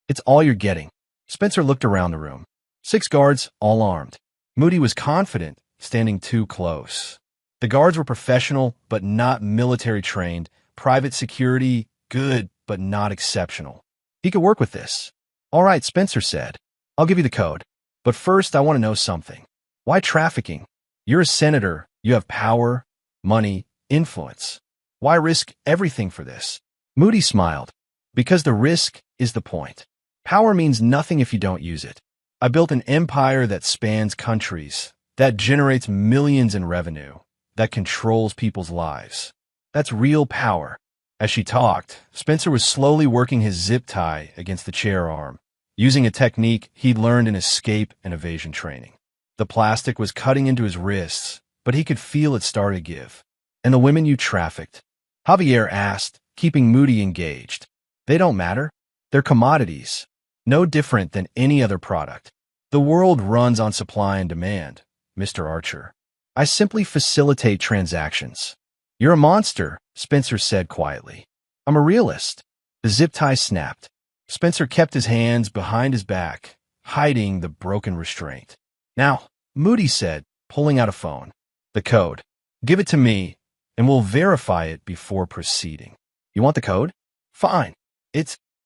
It's all you're getting. Spencer looked around the room. 6 guards, all armed. Moody was confident, standing too close. The guards were professional, but not military trained. Private security, good, but not exceptional. He could work with this. All right, Spencer said. I'll give you the code. But first, I want to know something. Why trafficking? You're a senator. You have power, money, influence. Why risk everything for this? Moody smiled. Because the risk is the point. Power means nothing if you don't use it. I built an empire that spans countries, that generates millions in revenue, that controls people's lives. That's real power. As she talked, Spencer was slowly working his zip tie against the chair arm, using a technique he'd learned in escape and evasion training. The plastic was cutting into his wrists, but he could feel it start to give. And the women you trafficked? Javier asked, keeping Moody engaged. They don't matter. They're commodities. No different than any other product. The world runs on supply and demand, Mr. Archer. I simply facilitate transactions. You're a monster, Spencer said quietly. I'm a realist. The zip tie snapped. Spencer kept his hands behind his back, hiding the broken restraint. Now, Moody said, pulling out a phone. The code. Give it to me, and we'll verify it before proceeding. You want the code? Fine.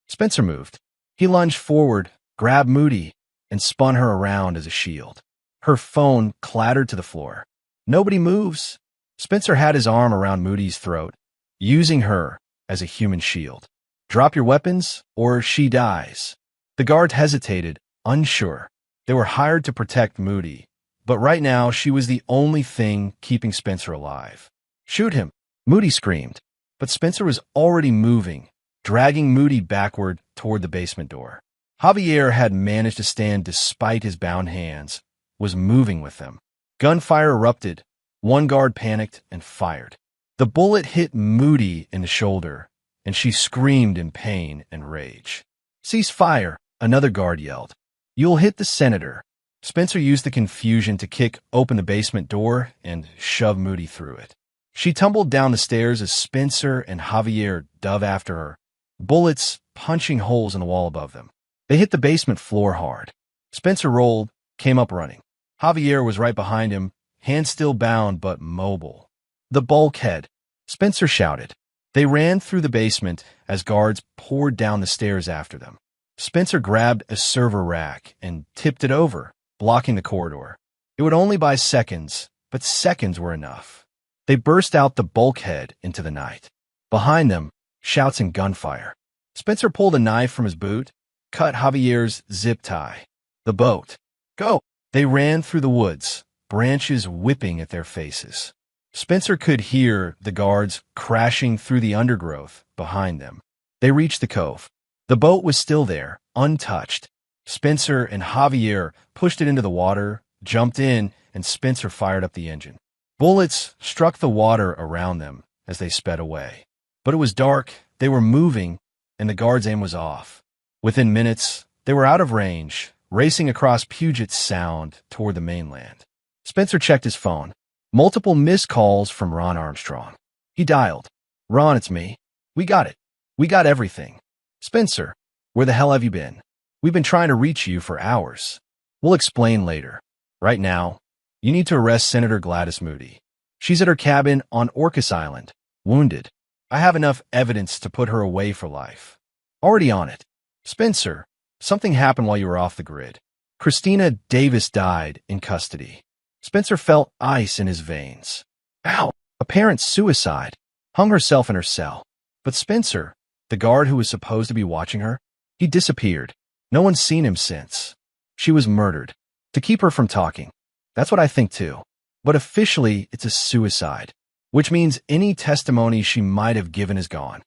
Spencer moved. He lunged forward, grabbed Moody, and spun her around as a shield. Her phone clattered to the floor. Nobody moves. Spencer had his arm around Moody's throat, using her as a human shield. Drop your weapons, or she dies. The guard hesitated, unsure. They were hired to protect Moody, but right now she was the only thing keeping Spencer alive. Shoot him, Moody screamed, but Spencer was already moving, dragging Moody backward toward the basement door. Javier had managed to stand despite his bound hands, was moving with them. Gunfire erupted. One guard panicked and fired. The bullet hit Moody in the shoulder, and she screamed in pain and rage. Cease fire, another guard yelled. You'll hit the senator. Spencer used the confusion to kick open the basement door and shove Moody through it. She tumbled down the stairs as Spencer and Javier dove after her, bullets punching holes in the wall above them. They hit the basement floor hard. Spencer rolled, came up running. Javier was right behind him, hands still bound but mobile. The bulkhead, Spencer shouted. They ran through the basement as guards poured down the stairs after them. Spencer grabbed a server rack and tipped it over, blocking the corridor. It would only buy seconds, but seconds were enough. They burst out the bulkhead into the night. Behind them, shouts and gunfire. Spencer pulled a knife from his boot, cut Javier's zip tie. The boat. Go! They ran through the woods, branches whipping at their faces. Spencer could hear the guards crashing through the undergrowth behind them. They reached the cove. The boat was still there, untouched. Spencer and Javier pushed it into the water, jumped in, and Spencer fired up the engine. Bullets struck the water around them as they sped away. But it was dark, they were moving, and the guard's aim was off. Within minutes, they were out of range, racing across Puget Sound toward the mainland. Spencer checked his phone. Multiple missed calls from Ron Armstrong. He dialed. Ron, it's me. We got it. We got everything. Spencer, where the hell have you been? We've been trying to reach you for hours. We'll explain later. Right now, you need to arrest Senator Gladys Moody. She's at her cabin on Orcas Island, wounded. I have enough evidence to put her away for life. Already on it. Spencer, something happened while you were off the grid. Christina Davis died in custody. Spencer felt ice in his veins. Ow! Apparent suicide. Hung herself in her cell. But Spencer, the guard who was supposed to be watching her, he disappeared. No one's seen him since. She was murdered. To keep her from talking. That's what I think too. But officially, it's a suicide, which means any testimony she might have given is gone.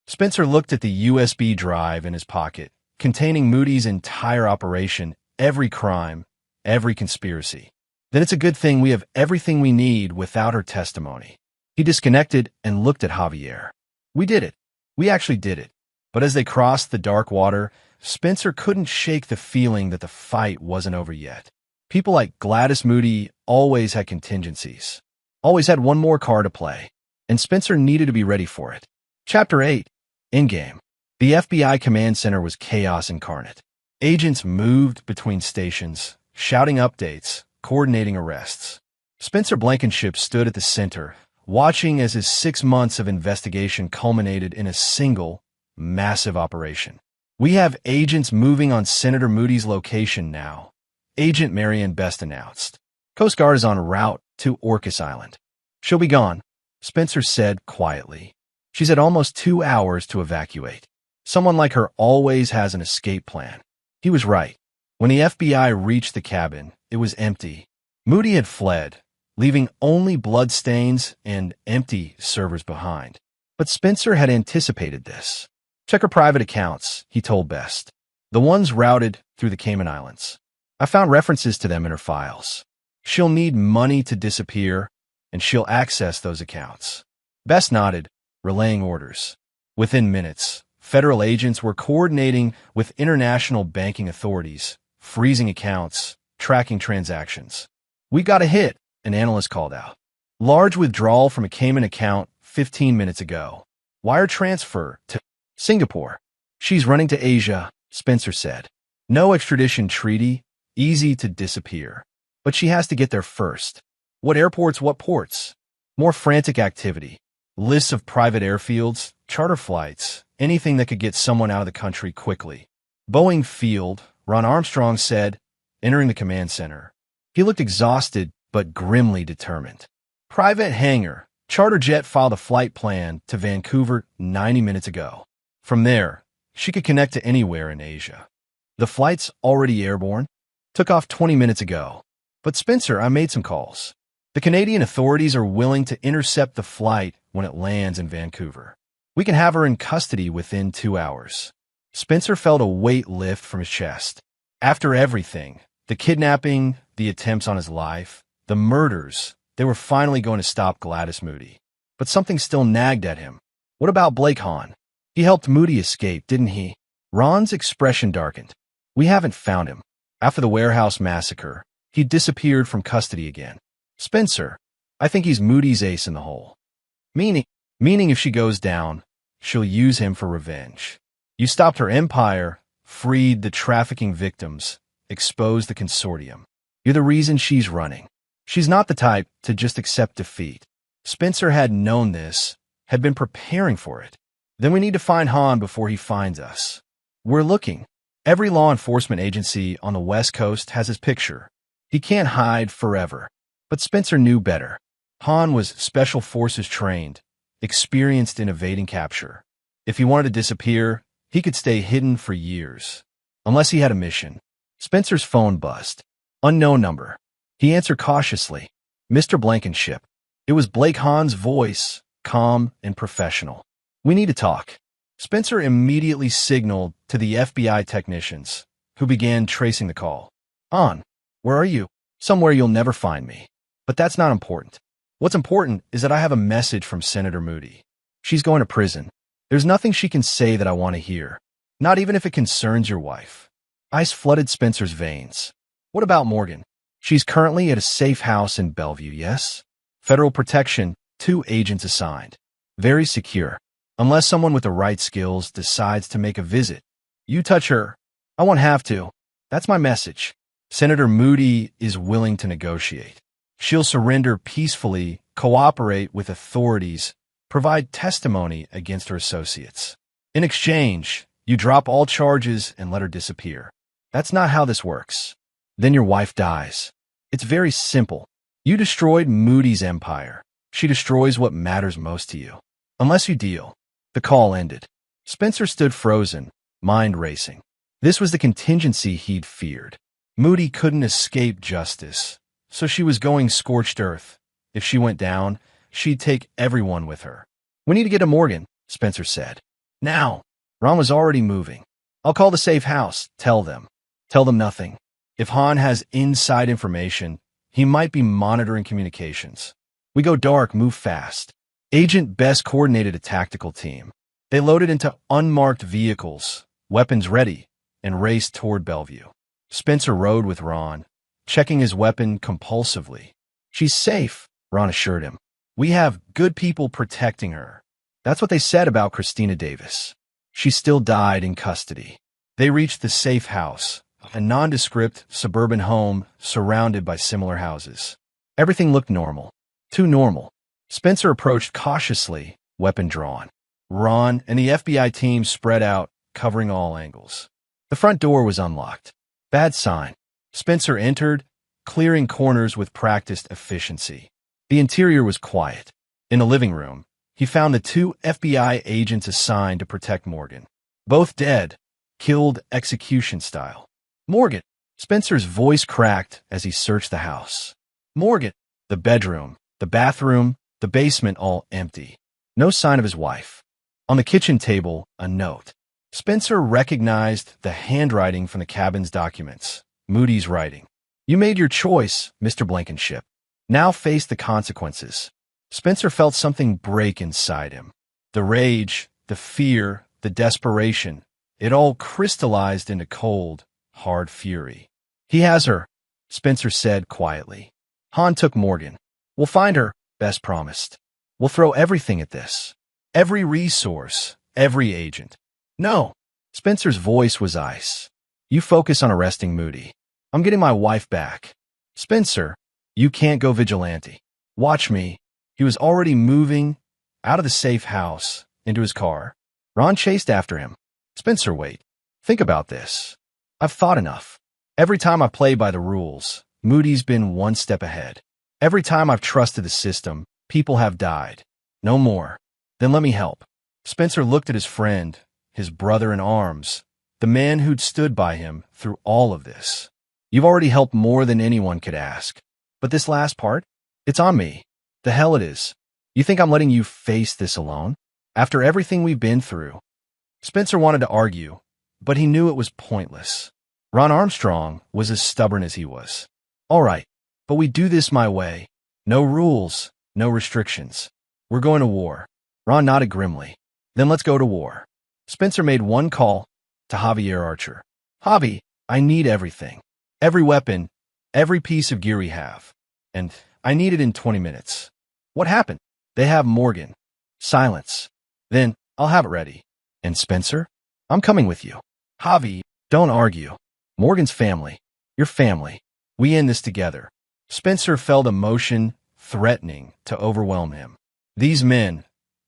Spencer looked at the USB drive in his pocket, containing Moody's entire operation, every crime, every conspiracy. Then it's a good thing we have everything we need without her testimony. He disconnected and looked at Javier. We did it. We actually did it. But as they crossed the dark water, Spencer couldn't shake the feeling that the fight wasn't over yet. People like Gladys Moody always had contingencies. Always had one more card to play. And Spencer needed to be ready for it. Chapter 8. In-game. The FBI command center was chaos incarnate. Agents moved between stations, shouting updates, coordinating arrests. Spencer Blankenship stood at the center, watching as his 6 months of investigation culminated in a single, massive operation. We have agents moving on Senator Moody's location now, Agent Marianne Best announced. Coast Guard is en route to Orcas Island. She'll be gone, Spencer said quietly. She's had almost 2 hours to evacuate. Someone like her always has an escape plan. He was right. When the FBI reached the cabin, it was empty. Moody had fled, leaving only bloodstains and empty servers behind. But Spencer had anticipated this. Check her private accounts, he told Best. The ones routed through the Cayman Islands. I found references to them in her files. She'll need money to disappear, and she'll access those accounts. Best nodded, relaying orders. Within minutes, federal agents were coordinating with international banking authorities, freezing accounts, tracking transactions. We got a hit, an analyst called out. Large withdrawal from a Cayman account 15 minutes ago. Wire transfer to Singapore. She's running to Asia, Spencer said. No extradition treaty, easy to disappear. But she has to get there first. What airports, what ports? More frantic activity. Lists of private airfields, charter flights, anything that could get someone out of the country quickly. Boeing Field, Ron Armstrong said, entering the command center. He looked exhausted, but grimly determined. Private hangar. Charter jet filed a flight plan to Vancouver 90 minutes ago. From there, she could connect to anywhere in Asia. The flight's already airborne. Took off 20 minutes ago. But Spencer, I made some calls. The Canadian authorities are willing to intercept the flight when it lands in Vancouver. We can have her in custody within 2 hours. Spencer felt a weight lift from his chest. After everything, the kidnapping, the attempts on his life, the murders, they were finally going to stop Gladys Moody. But something still nagged at him. What about Blake Hahn? He helped Moody escape, didn't he? Ron's expression darkened. We haven't found him. After the warehouse massacre, he disappeared from custody again. Spencer, I think he's Moody's ace in the hole. Meaning if she goes down, she'll use him for revenge. You stopped her empire, freed the trafficking victims, exposed the consortium. You're the reason she's running. She's not the type to just accept defeat. Spencer had known this, had been preparing for it. Then we need to find Hahn before he finds us. We're looking. Every law enforcement agency on the West Coast has his picture. He can't hide forever. But Spencer knew better. Hahn was special forces trained, experienced in evading capture. If he wanted to disappear, he could stay hidden for years. Unless he had a mission. Spencer's phone buzzed. Unknown number. He answered cautiously. Mr. Blankenship. It was Blake Hahn's voice, calm and professional. We need to talk. Spencer immediately signaled to the FBI technicians, who began tracing the call. Hahn, where are you? Somewhere you'll never find me. But that's not important. What's important is that I have a message from Senator Moody. She's going to prison. There's nothing she can say that I want to hear. Not even if it concerns your wife. Ice flooded Spencer's veins. What about Morgan? She's currently at a safe house in Bellevue, yes? Federal protection, 2 agents assigned. Very secure. Unless someone with the right skills decides to make a visit. You touch her. I won't have to. That's my message. Senator Moody is willing to negotiate. She'll surrender peacefully, cooperate with authorities, provide testimony against her associates. In exchange, you drop all charges and let her disappear. That's not how this works. Then your wife dies. It's very simple. You destroyed Moody's empire. She destroys what matters most to you. Unless you deal. The call ended. Spencer stood frozen, mind racing. This was the contingency he'd feared. Moody couldn't escape justice, so she was going scorched earth. If she went down, she'd take everyone with her. "We need to get to Morgan," Spencer said. "Now." Ron was already moving. "I'll call the safe house. Tell them." "Tell them nothing. If Han has inside information, he might be monitoring communications. We go dark, move fast." Agent Bess coordinated a tactical team. They loaded into unmarked vehicles, weapons ready, and raced toward Bellevue. Spencer rode with Ron, checking his weapon compulsively. "She's safe," Ron assured him. "We have good people protecting her." That's what they said about Christina Davis. She still died in custody. They reached the safe house, a nondescript suburban home surrounded by similar houses. Everything looked normal. Too normal. Spencer approached cautiously, weapon drawn. Ron and the FBI team spread out, covering all angles. The front door was unlocked. Bad sign. Spencer entered, clearing corners with practiced efficiency. The interior was quiet. In the living room, he found the 2 FBI agents assigned to protect Morgan. Both dead, killed execution style. "Morgan!" Spencer's voice cracked as he searched the house. "Morgan!" The bedroom, the bathroom, the basement all empty. No sign of his wife. On the kitchen table, a note. Spencer recognized the handwriting from the cabin's documents. Moody's writing. "You made your choice, Mr. Blankenship. Now face the consequences." Spencer felt something break inside him. The rage, the fear, the desperation, it all crystallized into cold, hard fury. "He has her," Spencer said quietly. "Han took Morgan. We'll find her," Bess promised. "We'll throw everything at this. Every resource, every agent." "No." Spencer's voice was ice. "You focus on arresting Moody. I'm getting my wife back." "Spencer, you can't go vigilante. Watch me." He was already moving out of the safe house into his car. Ron chased after him. "Spencer, wait. Think about this. I've thought enough. Every time I play by the rules, Moody's been one step ahead. Every time I've trusted the system, people have died. No more. Then let me help." Spencer looked at his friend, his brother in arms, the man who'd stood by him through all of this. "You've already helped more than anyone could ask. But this last part? It's on me. The hell it is. You think I'm letting you face this alone? After everything we've been through?" Spencer wanted to argue, but he knew it was pointless. Ron Armstrong was as stubborn as he was. "All right, but we do this my way. No rules, no restrictions. We're going to war." Ron nodded grimly. "Then let's go to war." Spencer made one call to Javier Archer. "Javi, I need everything. Every weapon, every piece of gear we have. And I need it in 20 minutes. "What happened?" "They have Morgan." Silence. "Then I'll have it ready." "And Spencer?" "I'm coming with you." "Javi, don't argue. Morgan's family. Your family. We end this together." Spencer felt emotion threatening to overwhelm him. These men,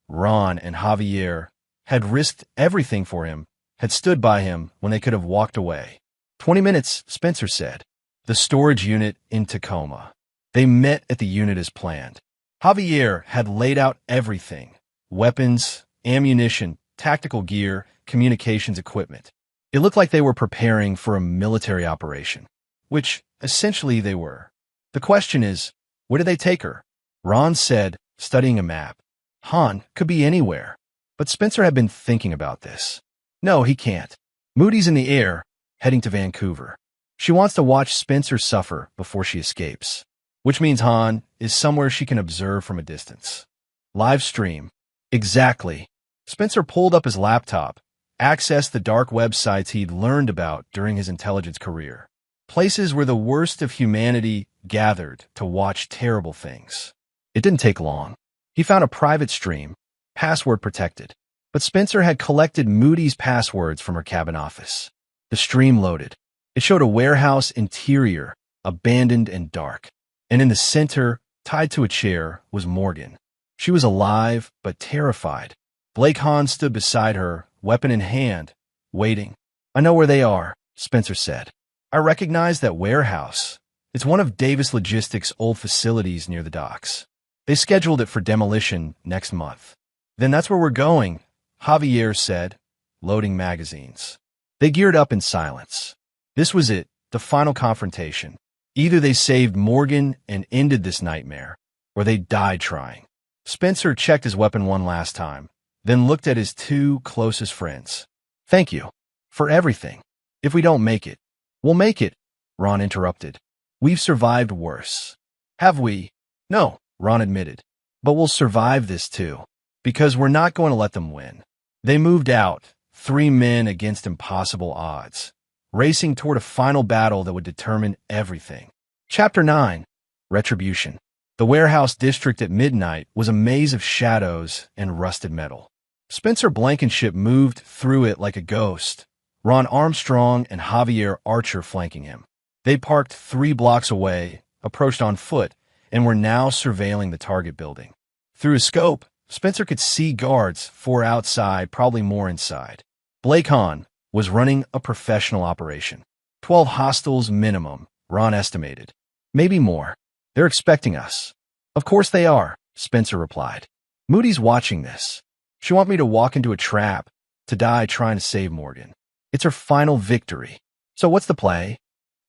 Ron and Javier, had risked everything for him, had stood by him when they could have walked away. 20 minutes, Spencer said. The storage unit in Tacoma. They met at the unit as planned. Javier had laid out everything: weapons, ammunition, tactical gear, communications equipment. It looked like they were preparing for a military operation, which essentially they were. The question is, where did they take her? Ron said, studying a map. Han could be anywhere. But Spencer had been thinking about this. No, he can't. Moody's in the air, heading to Vancouver. She wants to watch Spencer suffer before she escapes, which means Han is somewhere she can observe from a distance. Live stream. Exactly. Spencer pulled up his laptop, accessed the dark websites he'd learned about during his intelligence career. Places where the worst of humanity gathered to watch terrible things. It didn't take long. He found a private stream, password protected. But Spencer had collected Moody's passwords from her cabin office. The stream loaded. It showed a warehouse interior, abandoned and dark. And in the center, tied to a chair, was Morgan. She was alive, but terrified. Blake Hahn stood beside her, weapon in hand, waiting. "I know where they are," Spencer said. "I recognize that warehouse. It's one of Davis Logistics' old facilities near the docks. They scheduled it for demolition next month." "Then that's where we're going," Javier said, loading magazines. They geared up in silence. This was it, the final confrontation. Either they saved Morgan and ended this nightmare, or they died trying. Spencer checked his weapon one last time, then looked at his two closest friends. "Thank you for everything. If we don't make it." "We'll make it," Ron interrupted. "We've survived worse." "Have we?" "No," Ron admitted. "But we'll survive this too, because we're not going to let them win." They moved out, 3 men against impossible odds, racing toward a final battle that would determine everything. Chapter 9. Retribution. The warehouse district at midnight was a maze of shadows and rusted metal. Spencer Blankenship moved through it like a ghost, Ron Armstrong and Javier Archer flanking him. They parked 3 blocks away, approached on foot, and were now surveilling the target building. Through his scope, Spencer could see guards, 4 outside, probably more inside. Blake Hahn was running a professional operation. 12 hostiles minimum, Ron estimated. Maybe more. "They're expecting us." "Of course they are," Spencer replied. "Moody's watching this. She wants me to walk into a trap, to die trying to save Morgan. It's her final victory. So what's the play?"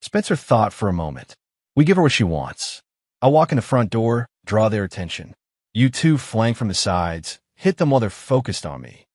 Spencer thought for a moment. "We give her what she wants. I'll walk in the front door, draw their attention. You two flank from the sides, hit them while they're focused on me."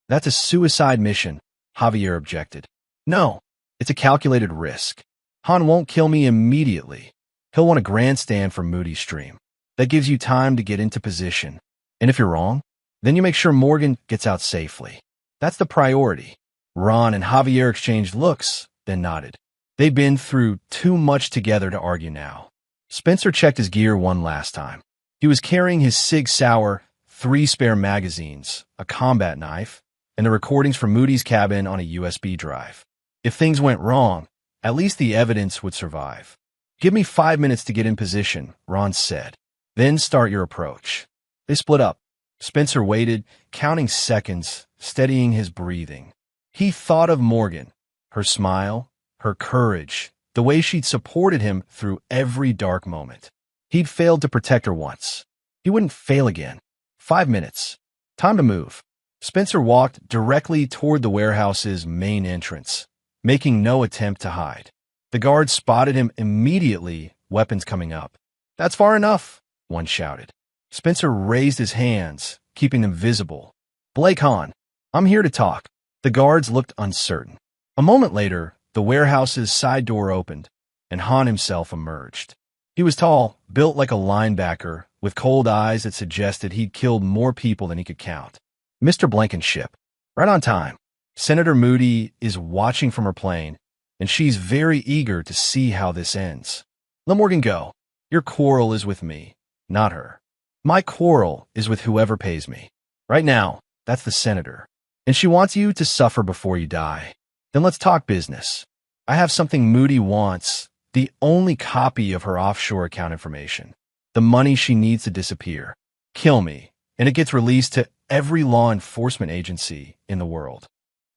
"That's a suicide mission," Javier objected. "No, it's a calculated risk. Han won't kill me immediately. He'll want a grandstand for Moody's stream. That gives you time to get into position. And if you're wrong, then you make sure Morgan gets out safely. That's the priority." Ron and Javier exchanged looks, then nodded. They'd been through too much together to argue now. Spencer checked his gear one last time. He was carrying his Sig Sauer, 3 spare magazines, a combat knife, and the recordings from Moody's cabin on a USB drive. If things went wrong, at least the evidence would survive. "Give me 5 minutes to get in position," Ron said. "Then start your approach." They split up. Spencer waited, counting seconds, steadying his breathing. He thought of Morgan, her smile, her courage, the way she'd supported him through every dark moment. He'd failed to protect her once. He wouldn't fail again. 5 minutes. Time to move. Spencer walked directly toward the warehouse's main entrance, making no attempt to hide. The guards spotted him immediately, weapons coming up. "That's far enough," one shouted. Spencer raised his hands, keeping them visible. "Blake Hahn, I'm here to talk." The guards looked uncertain. A moment later, the warehouse's side door opened, and Hahn himself emerged. He was tall, built like a linebacker, with cold eyes that suggested he'd killed more people than he could count. "Mr. Blankenship, right on time. Senator Moody is watching from her plane, and she's very eager to see how this ends. Let Morgan go. Your quarrel is with me, not her. My quarrel is with whoever pays me. Right now, that's the senator. And she wants you to suffer before you die. Then let's talk business. I have something Moody wants, the only copy of her offshore account information. The money she needs to disappear. Kill me, and it gets released to every law enforcement agency in the world."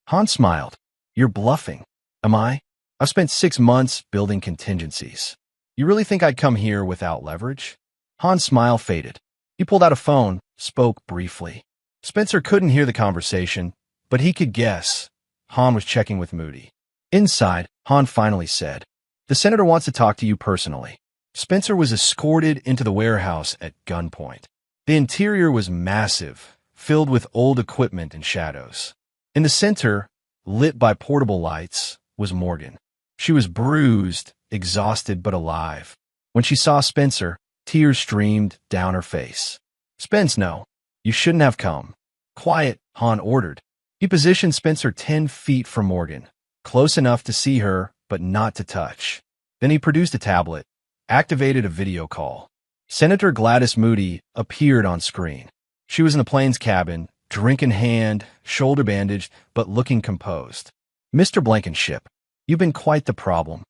Hahn smiled. "You're bluffing." "Am I? I've spent 6 months building contingencies. You really think I'd come here without leverage?" Hahn's smile faded. He pulled out a phone, spoke briefly. Spencer couldn't hear the conversation, but he could guess. Hahn was checking with Moody. Inside, Hahn finally said, "The senator wants to talk to you personally." Spencer was escorted into the warehouse at gunpoint. The interior was massive, filled with old equipment and shadows. In the center, lit by portable lights, was Morgan. She was bruised, exhausted but alive. When she saw Spencer, tears streamed down her face. "Spence, no. You shouldn't have come." "Quiet," Hahn ordered. He positioned Spencer 10 feet from Morgan, close enough to see her, but not to touch. Then he produced a tablet, activated a video call. Senator Gladys Moody appeared on screen. She was in the plane's cabin, drink in hand, shoulder bandaged, but looking composed. "Mr. Blankenship, You've been quite the problem.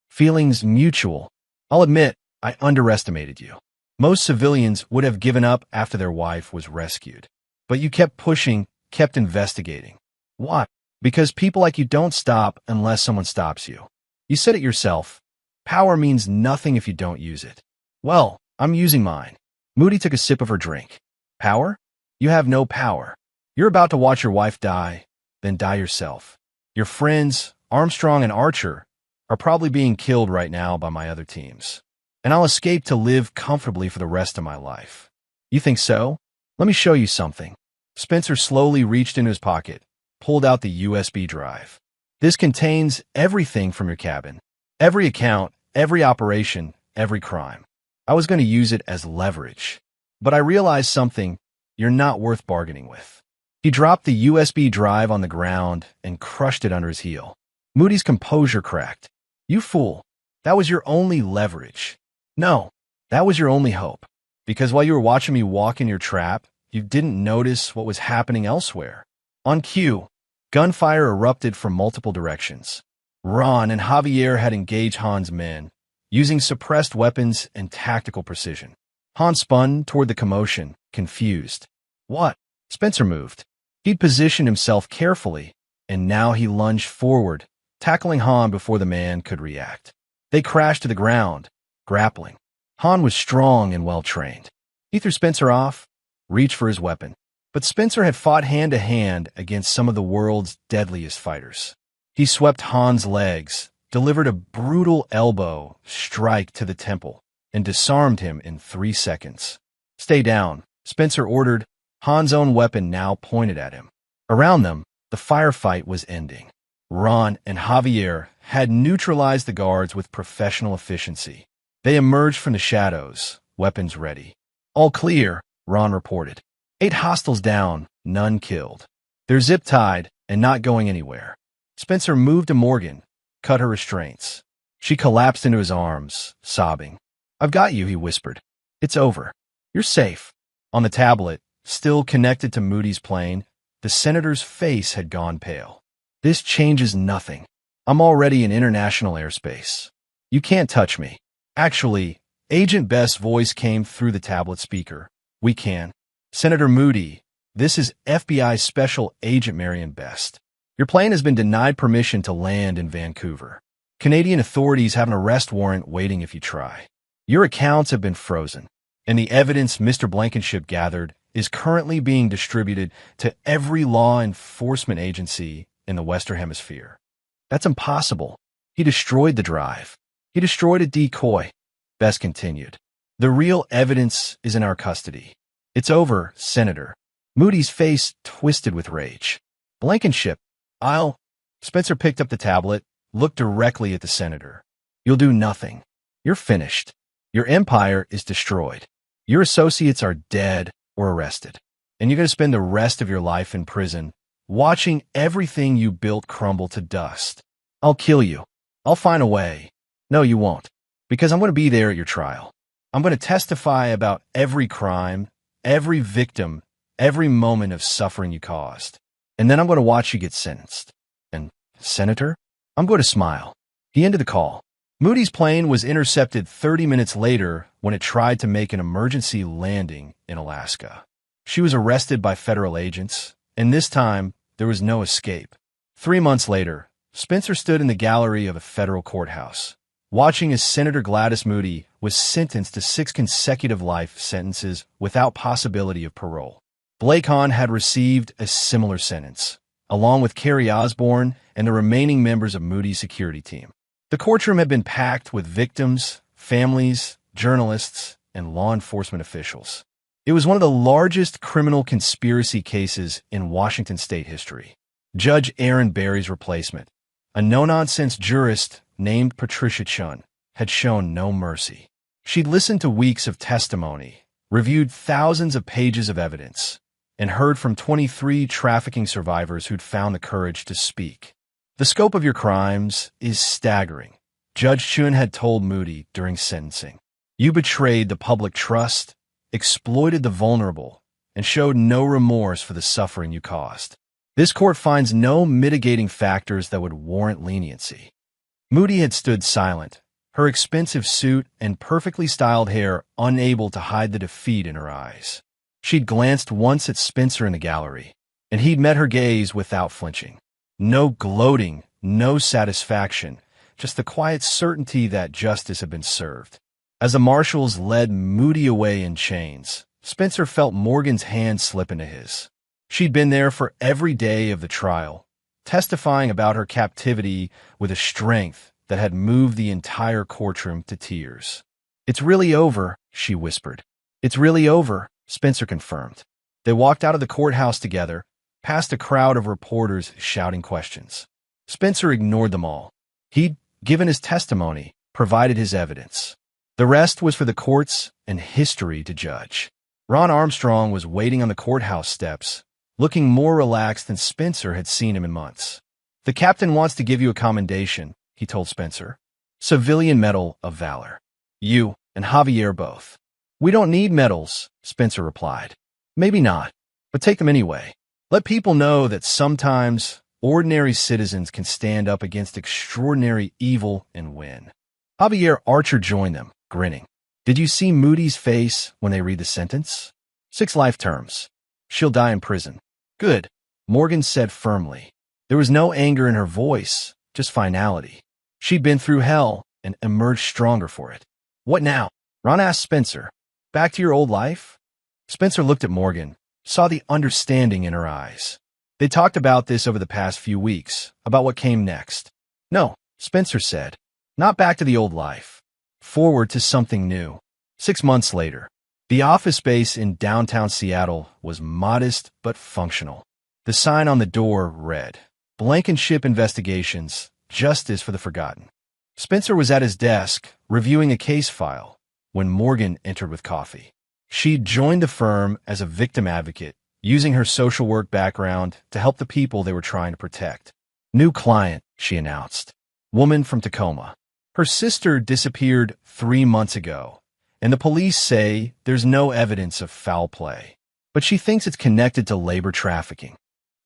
Feelings mutual. I'll admit, I underestimated you. Most civilians would have given up after their wife was rescued. But you kept pushing, kept investigating. Why? Because people like you don't stop unless someone stops you. You said it yourself. Power means nothing if you don't use it. Well, I'm using mine. Moody took a sip of her drink. Power? You have no power. You're about to watch your wife die, then die yourself. Your friends, Armstrong and Archer, are probably being killed right now by my other teams. And I'll escape to live comfortably for the rest of my life. You think so? Let me show you something. Spencer slowly reached into his pocket, pulled out the USB drive. This contains everything from your cabin. Every account, every operation, every crime. I was going to use it as leverage. But I realized something: you're not worth bargaining with. He dropped the USB drive on the ground and crushed it under his heel. Moody's composure cracked. You fool. That was your only leverage. No, that was your only hope. Because while you were watching me walk in your trap, you didn't notice what was happening elsewhere. On cue, gunfire erupted from multiple directions. Ron and Javier had engaged Han's men, using suppressed weapons and tactical precision. Han spun toward the commotion, confused. What? Spencer moved. He'd positioned himself carefully, and now he lunged forward, tackling Han before the man could react. They crashed to the ground, grappling. Han was strong and well-trained. He threw Spencer off, reached for his weapon. But Spencer had fought hand-to-hand against some of the world's deadliest fighters. He swept Han's legs, delivered a brutal elbow strike to the temple, and disarmed him in 3 seconds. Stay down, Spencer ordered, Han's own weapon now pointed at him. Around them, the firefight was ending. Ron and Javier had neutralized the guards with professional efficiency. They emerged from the shadows, weapons ready. All clear, Ron reported. 8 hostiles down, none killed. They're zip-tied and not going anywhere. Spencer moved to Morgan, cut her restraints. She collapsed into his arms, sobbing. I've got you, he whispered. It's over. You're safe. On the tablet, still connected to Moody's plane, the senator's face had gone pale. This changes nothing. I'm already in international airspace. You can't touch me. Actually, Agent Best's voice came through the tablet speaker. We can. Senator Moody, this is FBI Special Agent Marion Best. Your plane has been denied permission to land in Vancouver. Canadian authorities have an arrest warrant waiting if you try. Your accounts have been frozen, and the evidence Mr. Blankenship gathered is currently being distributed to every law enforcement agency in the Western Hemisphere. That's impossible. He destroyed the drive. He destroyed a decoy. Best continued. The real evidence is in our custody. It's over, Senator. Moody's face twisted with rage. Blankenship, Spencer picked up the tablet, looked directly at the senator. You'll do nothing. You're finished. Your empire is destroyed. Your associates are dead or arrested. And you're going to spend the rest of your life in prison, watching everything you built crumble to dust. I'll kill you. I'll find a way. No, you won't. Because I'm going to be there at your trial. I'm going to testify about every crime, every victim, every moment of suffering you caused. And then I'm going to watch you get sentenced. And, Senator, I'm going to smile. He ended the call. Moody's plane was intercepted 30 minutes later when it tried to make an emergency landing in Alaska. She was arrested by federal agents, and this time there was no escape. 3 months later, Spencer stood in the gallery of a federal courthouse, watching as Senator Gladys Moody was sentenced to 6 consecutive life sentences without possibility of parole. Blake Hahn had received a similar sentence, along with Carrie Osborne and the remaining members of Moody's security team. The courtroom had been packed with victims, families, journalists, and law enforcement officials. It was one of the largest criminal conspiracy cases in Washington state history. Judge Aaron Berry's replacement, a no-nonsense jurist named Patricia Chun, had shown no mercy. She'd listened to weeks of testimony, reviewed thousands of pages of evidence, and heard from 23 trafficking survivors who'd found the courage to speak. The scope of your crimes is staggering, Judge Chun had told Moody during sentencing. You betrayed the public trust, exploited the vulnerable, and showed no remorse for the suffering you caused. This court finds no mitigating factors that would warrant leniency. Moody had stood silent, her expensive suit and perfectly styled hair unable to hide the defeat in her eyes. She'd glanced once at Spencer in the gallery, and he'd met her gaze without flinching. No gloating, no satisfaction, just the quiet certainty that justice had been served. As the marshals led Moody away in chains, Spencer felt Morgan's hand slip into his. She'd been there for every day of the trial, testifying about her captivity with a strength that had moved the entire courtroom to tears. "It's really over," she whispered. "It's really over," Spencer confirmed. They walked out of the courthouse together, past a crowd of reporters shouting questions. Spencer ignored them all. He'd given his testimony, provided his evidence. The rest was for the courts and history to judge. Ron Armstrong was waiting on the courthouse steps, looking more relaxed than Spencer had seen him in months. "The captain wants to give you a commendation," he told Spencer. "Civilian Medal of Valor. You and Javier both." "We don't need medals," Spencer replied. "Maybe not, but take them anyway. Let people know that sometimes ordinary citizens can stand up against extraordinary evil and win." Javier Archer joined them, grinning. "Did you see Moody's face when they read the sentence? 6 life terms. She'll die in prison." "Good," Morgan said firmly. There was no anger in her voice, just finality. She'd been through hell and emerged stronger for it. "What now?" Ron asked Spencer. "Back to your old life?" Spencer looked at Morgan, saw the understanding in her eyes. They talked about this over the past few weeks, about what came next. "No," Spencer said. "Not back to the old life. Forward to something new." 6 months later, the office space in downtown Seattle was modest but functional. The sign on the door read, "Blankenship Investigations, Justice for the Forgotten." Spencer was at his desk, reviewing a case file, when Morgan entered with coffee. She'd joined the firm as a victim advocate, using her social work background to help the people they were trying to protect. "New client," she announced. "Woman from Tacoma. Her sister disappeared 3 months ago, and the police say there's no evidence of foul play, but she thinks it's connected to labor trafficking."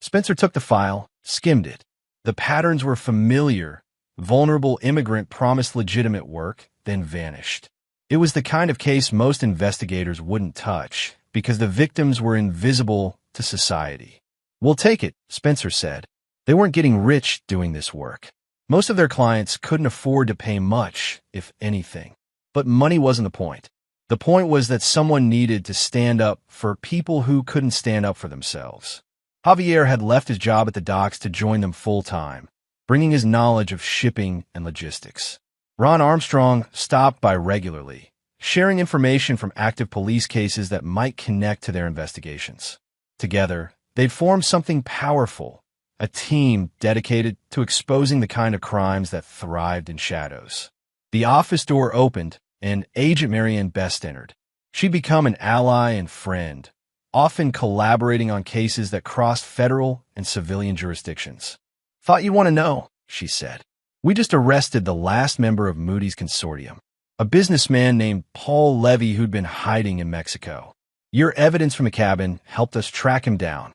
Spencer took the file, skimmed it. The patterns were familiar. Vulnerable immigrant promised legitimate work, then vanished. It was the kind of case most investigators wouldn't touch because the victims were invisible to society. "We'll take it," Spencer said. They weren't getting rich doing this work. Most of their clients couldn't afford to pay much, if anything. But money wasn't the point. The point was that someone needed to stand up for people who couldn't stand up for themselves. Javier had left his job at the docks to join them full-time, bringing his knowledge of shipping and logistics. Ron Armstrong stopped by regularly, sharing information from active police cases that might connect to their investigations. Together, they'd formed something powerful, a team dedicated to exposing the kind of crimes that thrived in shadows. The office door opened, and Agent Marianne Best entered. She'd become an ally and friend, often collaborating on cases that crossed federal and civilian jurisdictions. "Thought you'd want to know," she said. "We just arrested the last member of Moody's consortium, a businessman named Paul Levy who'd been hiding in Mexico. Your evidence from the cabin helped us track him down."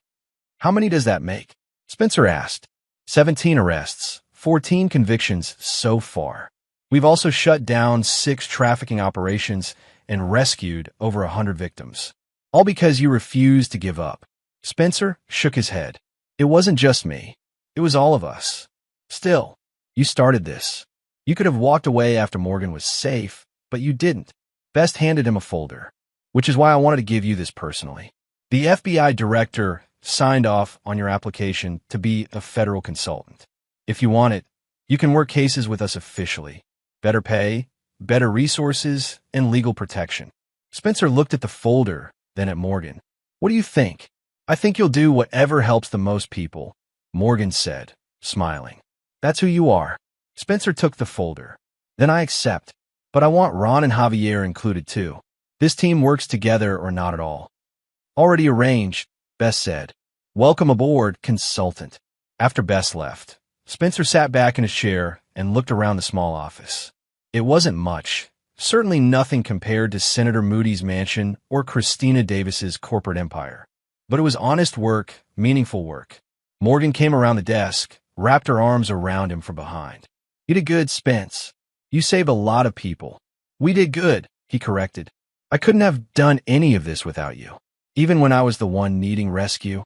"How many does that make?" Spencer asked. 17 arrests, 14 convictions so far. We've also shut down 6 trafficking operations and rescued over 100 victims. All because you refused to give up." Spencer shook his head. "It wasn't just me. It was all of us. Still, you started this. You could have walked away after Morgan was safe, but you didn't." Best handed him a folder, "Which is why I wanted to give you this personally. The FBI director signed off on your application to be a federal consultant. If you want it, you can work cases with us officially. Better pay, better resources, and legal protection." Spencer looked at the folder, then at Morgan. "What do you think?" "I think you'll do whatever helps the most people," Morgan said, smiling. "That's who you are." Spencer took the folder. "Then I accept. But I want Ron and Javier included too. This team works together or not at all." "Already arranged," Bess said. "Welcome aboard, consultant." After Bess left, Spencer sat back in his chair and looked around the small office. It wasn't much, certainly nothing compared to Senator Moody's mansion or Christina Davis's corporate empire. But it was honest work, meaningful work. Morgan came around the desk, wrapped her arms around him from behind. You did good, Spence. You saved a lot of people. We did good, he corrected. I couldn't have done any of this without you, even when I was the one needing rescue.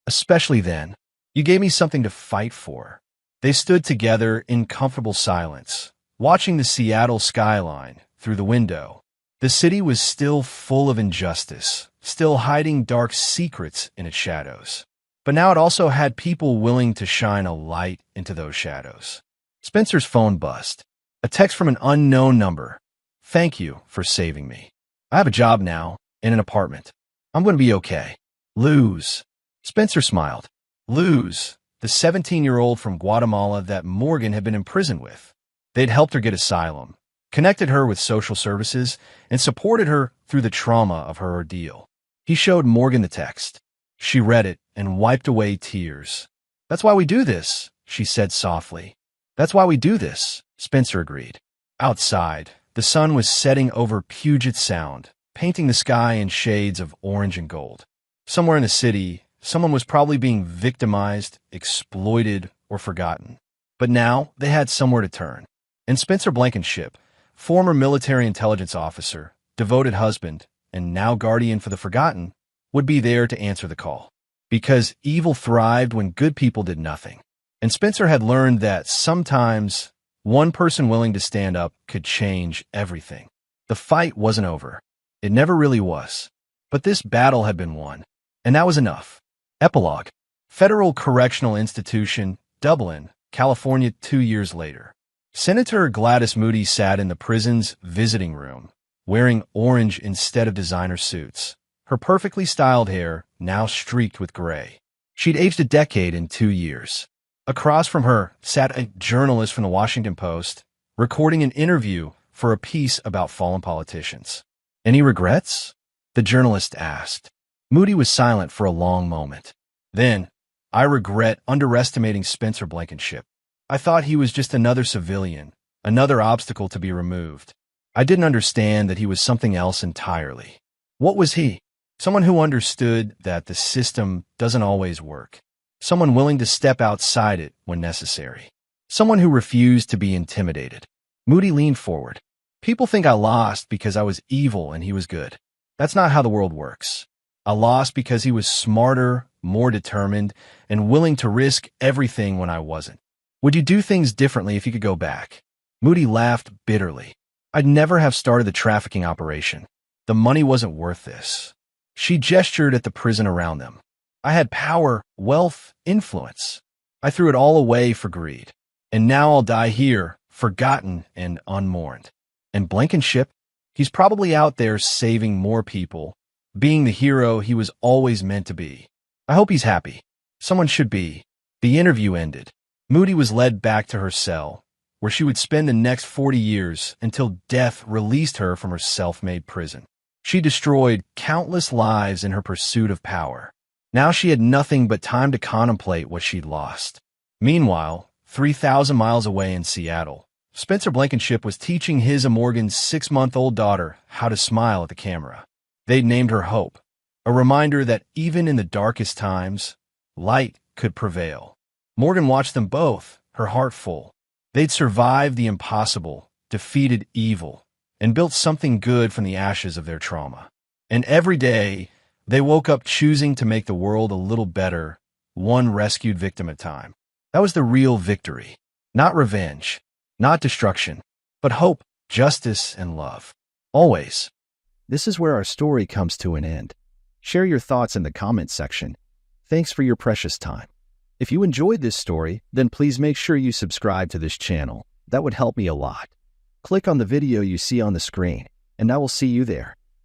Especially then. You gave me something to fight for. They stood together in comfortable silence, watching the Seattle skyline through the window. The city was still full of injustice, still hiding dark secrets in its shadows. But now it also had people willing to shine a light into those shadows. Spencer's phone buzzed. A text from an unknown number. Thank you for saving me. I have a job now, in an apartment. I'm going to be okay. Luz. Spencer smiled. Luz, the 17-year-old from Guatemala that Morgan had been imprisoned with. They'd helped her get asylum, connected her with social services, and supported her through the trauma of her ordeal. He showed Morgan the text. She read it and wiped away tears. That's why we do this, she said softly. That's why we do this, Spencer agreed. Outside, the sun was setting over Puget Sound, painting the sky in shades of orange and gold. Somewhere in the city, someone was probably being victimized, exploited, or forgotten. But now they had somewhere to turn. And Spencer Blankenship, former military intelligence officer, devoted husband, and now guardian for the forgotten, would be there to answer the call. Because evil thrived when good people did nothing. And Spencer had learned that sometimes one person willing to stand up could change everything. The fight wasn't over. It never really was. But this battle had been won. And that was enough. Epilogue. Federal Correctional Institution, Dublin, California 2 years later. Senator Gladys Moody sat in the prison's visiting room, wearing orange instead of designer suits. Her perfectly styled hair now streaked with gray. She'd aged a decade in 2 years. Across from her sat a journalist from the Washington Post, recording an interview for a piece about fallen politicians. Any regrets? The journalist asked. Moody was silent for a long moment. Then, I regret underestimating Spencer Blankenship. I thought he was just another civilian, another obstacle to be removed. I didn't understand that he was something else entirely. What was he? Someone who understood that the system doesn't always work. Someone willing to step outside it when necessary. Someone who refused to be intimidated. Moody leaned forward. People think I lost because I was evil and he was good. That's not how the world works. I lost because he was smarter, more determined, and willing to risk everything when I wasn't. Would you do things differently if you could go back? Moody laughed bitterly. I'd never have started the trafficking operation. The money wasn't worth this. She gestured at the prison around them. I had power, wealth, influence. I threw it all away for greed. And now I'll die here, forgotten and unmourned. And Blankenship, he's probably out there saving more people, being the hero he was always meant to be. I hope he's happy. Someone should be. The interview ended. Moody was led back to her cell, where she would spend the next 40 years until death released her from her self-made prison. She destroyed countless lives in her pursuit of power. Now she had nothing but time to contemplate what she'd lost. Meanwhile, 3,000 miles away in Seattle, Spencer Blankenship was teaching his and Morgan's 6-month-old daughter how to smile at the camera. They'd named her Hope, a reminder that even in the darkest times, light could prevail. Morgan watched them both, her heart full. They'd survived the impossible, defeated evil, and built something good from the ashes of their trauma. And every day, they woke up choosing to make the world a little better, one rescued victim at a time. That was the real victory. Not revenge, not destruction, but hope, justice, and love. Always. This is where our story comes to an end. Share your thoughts in the comments section. Thanks for your precious time. If you enjoyed this story, then please make sure you subscribe to this channel. That would help me a lot. Click on the video you see on the screen, and I will see you there.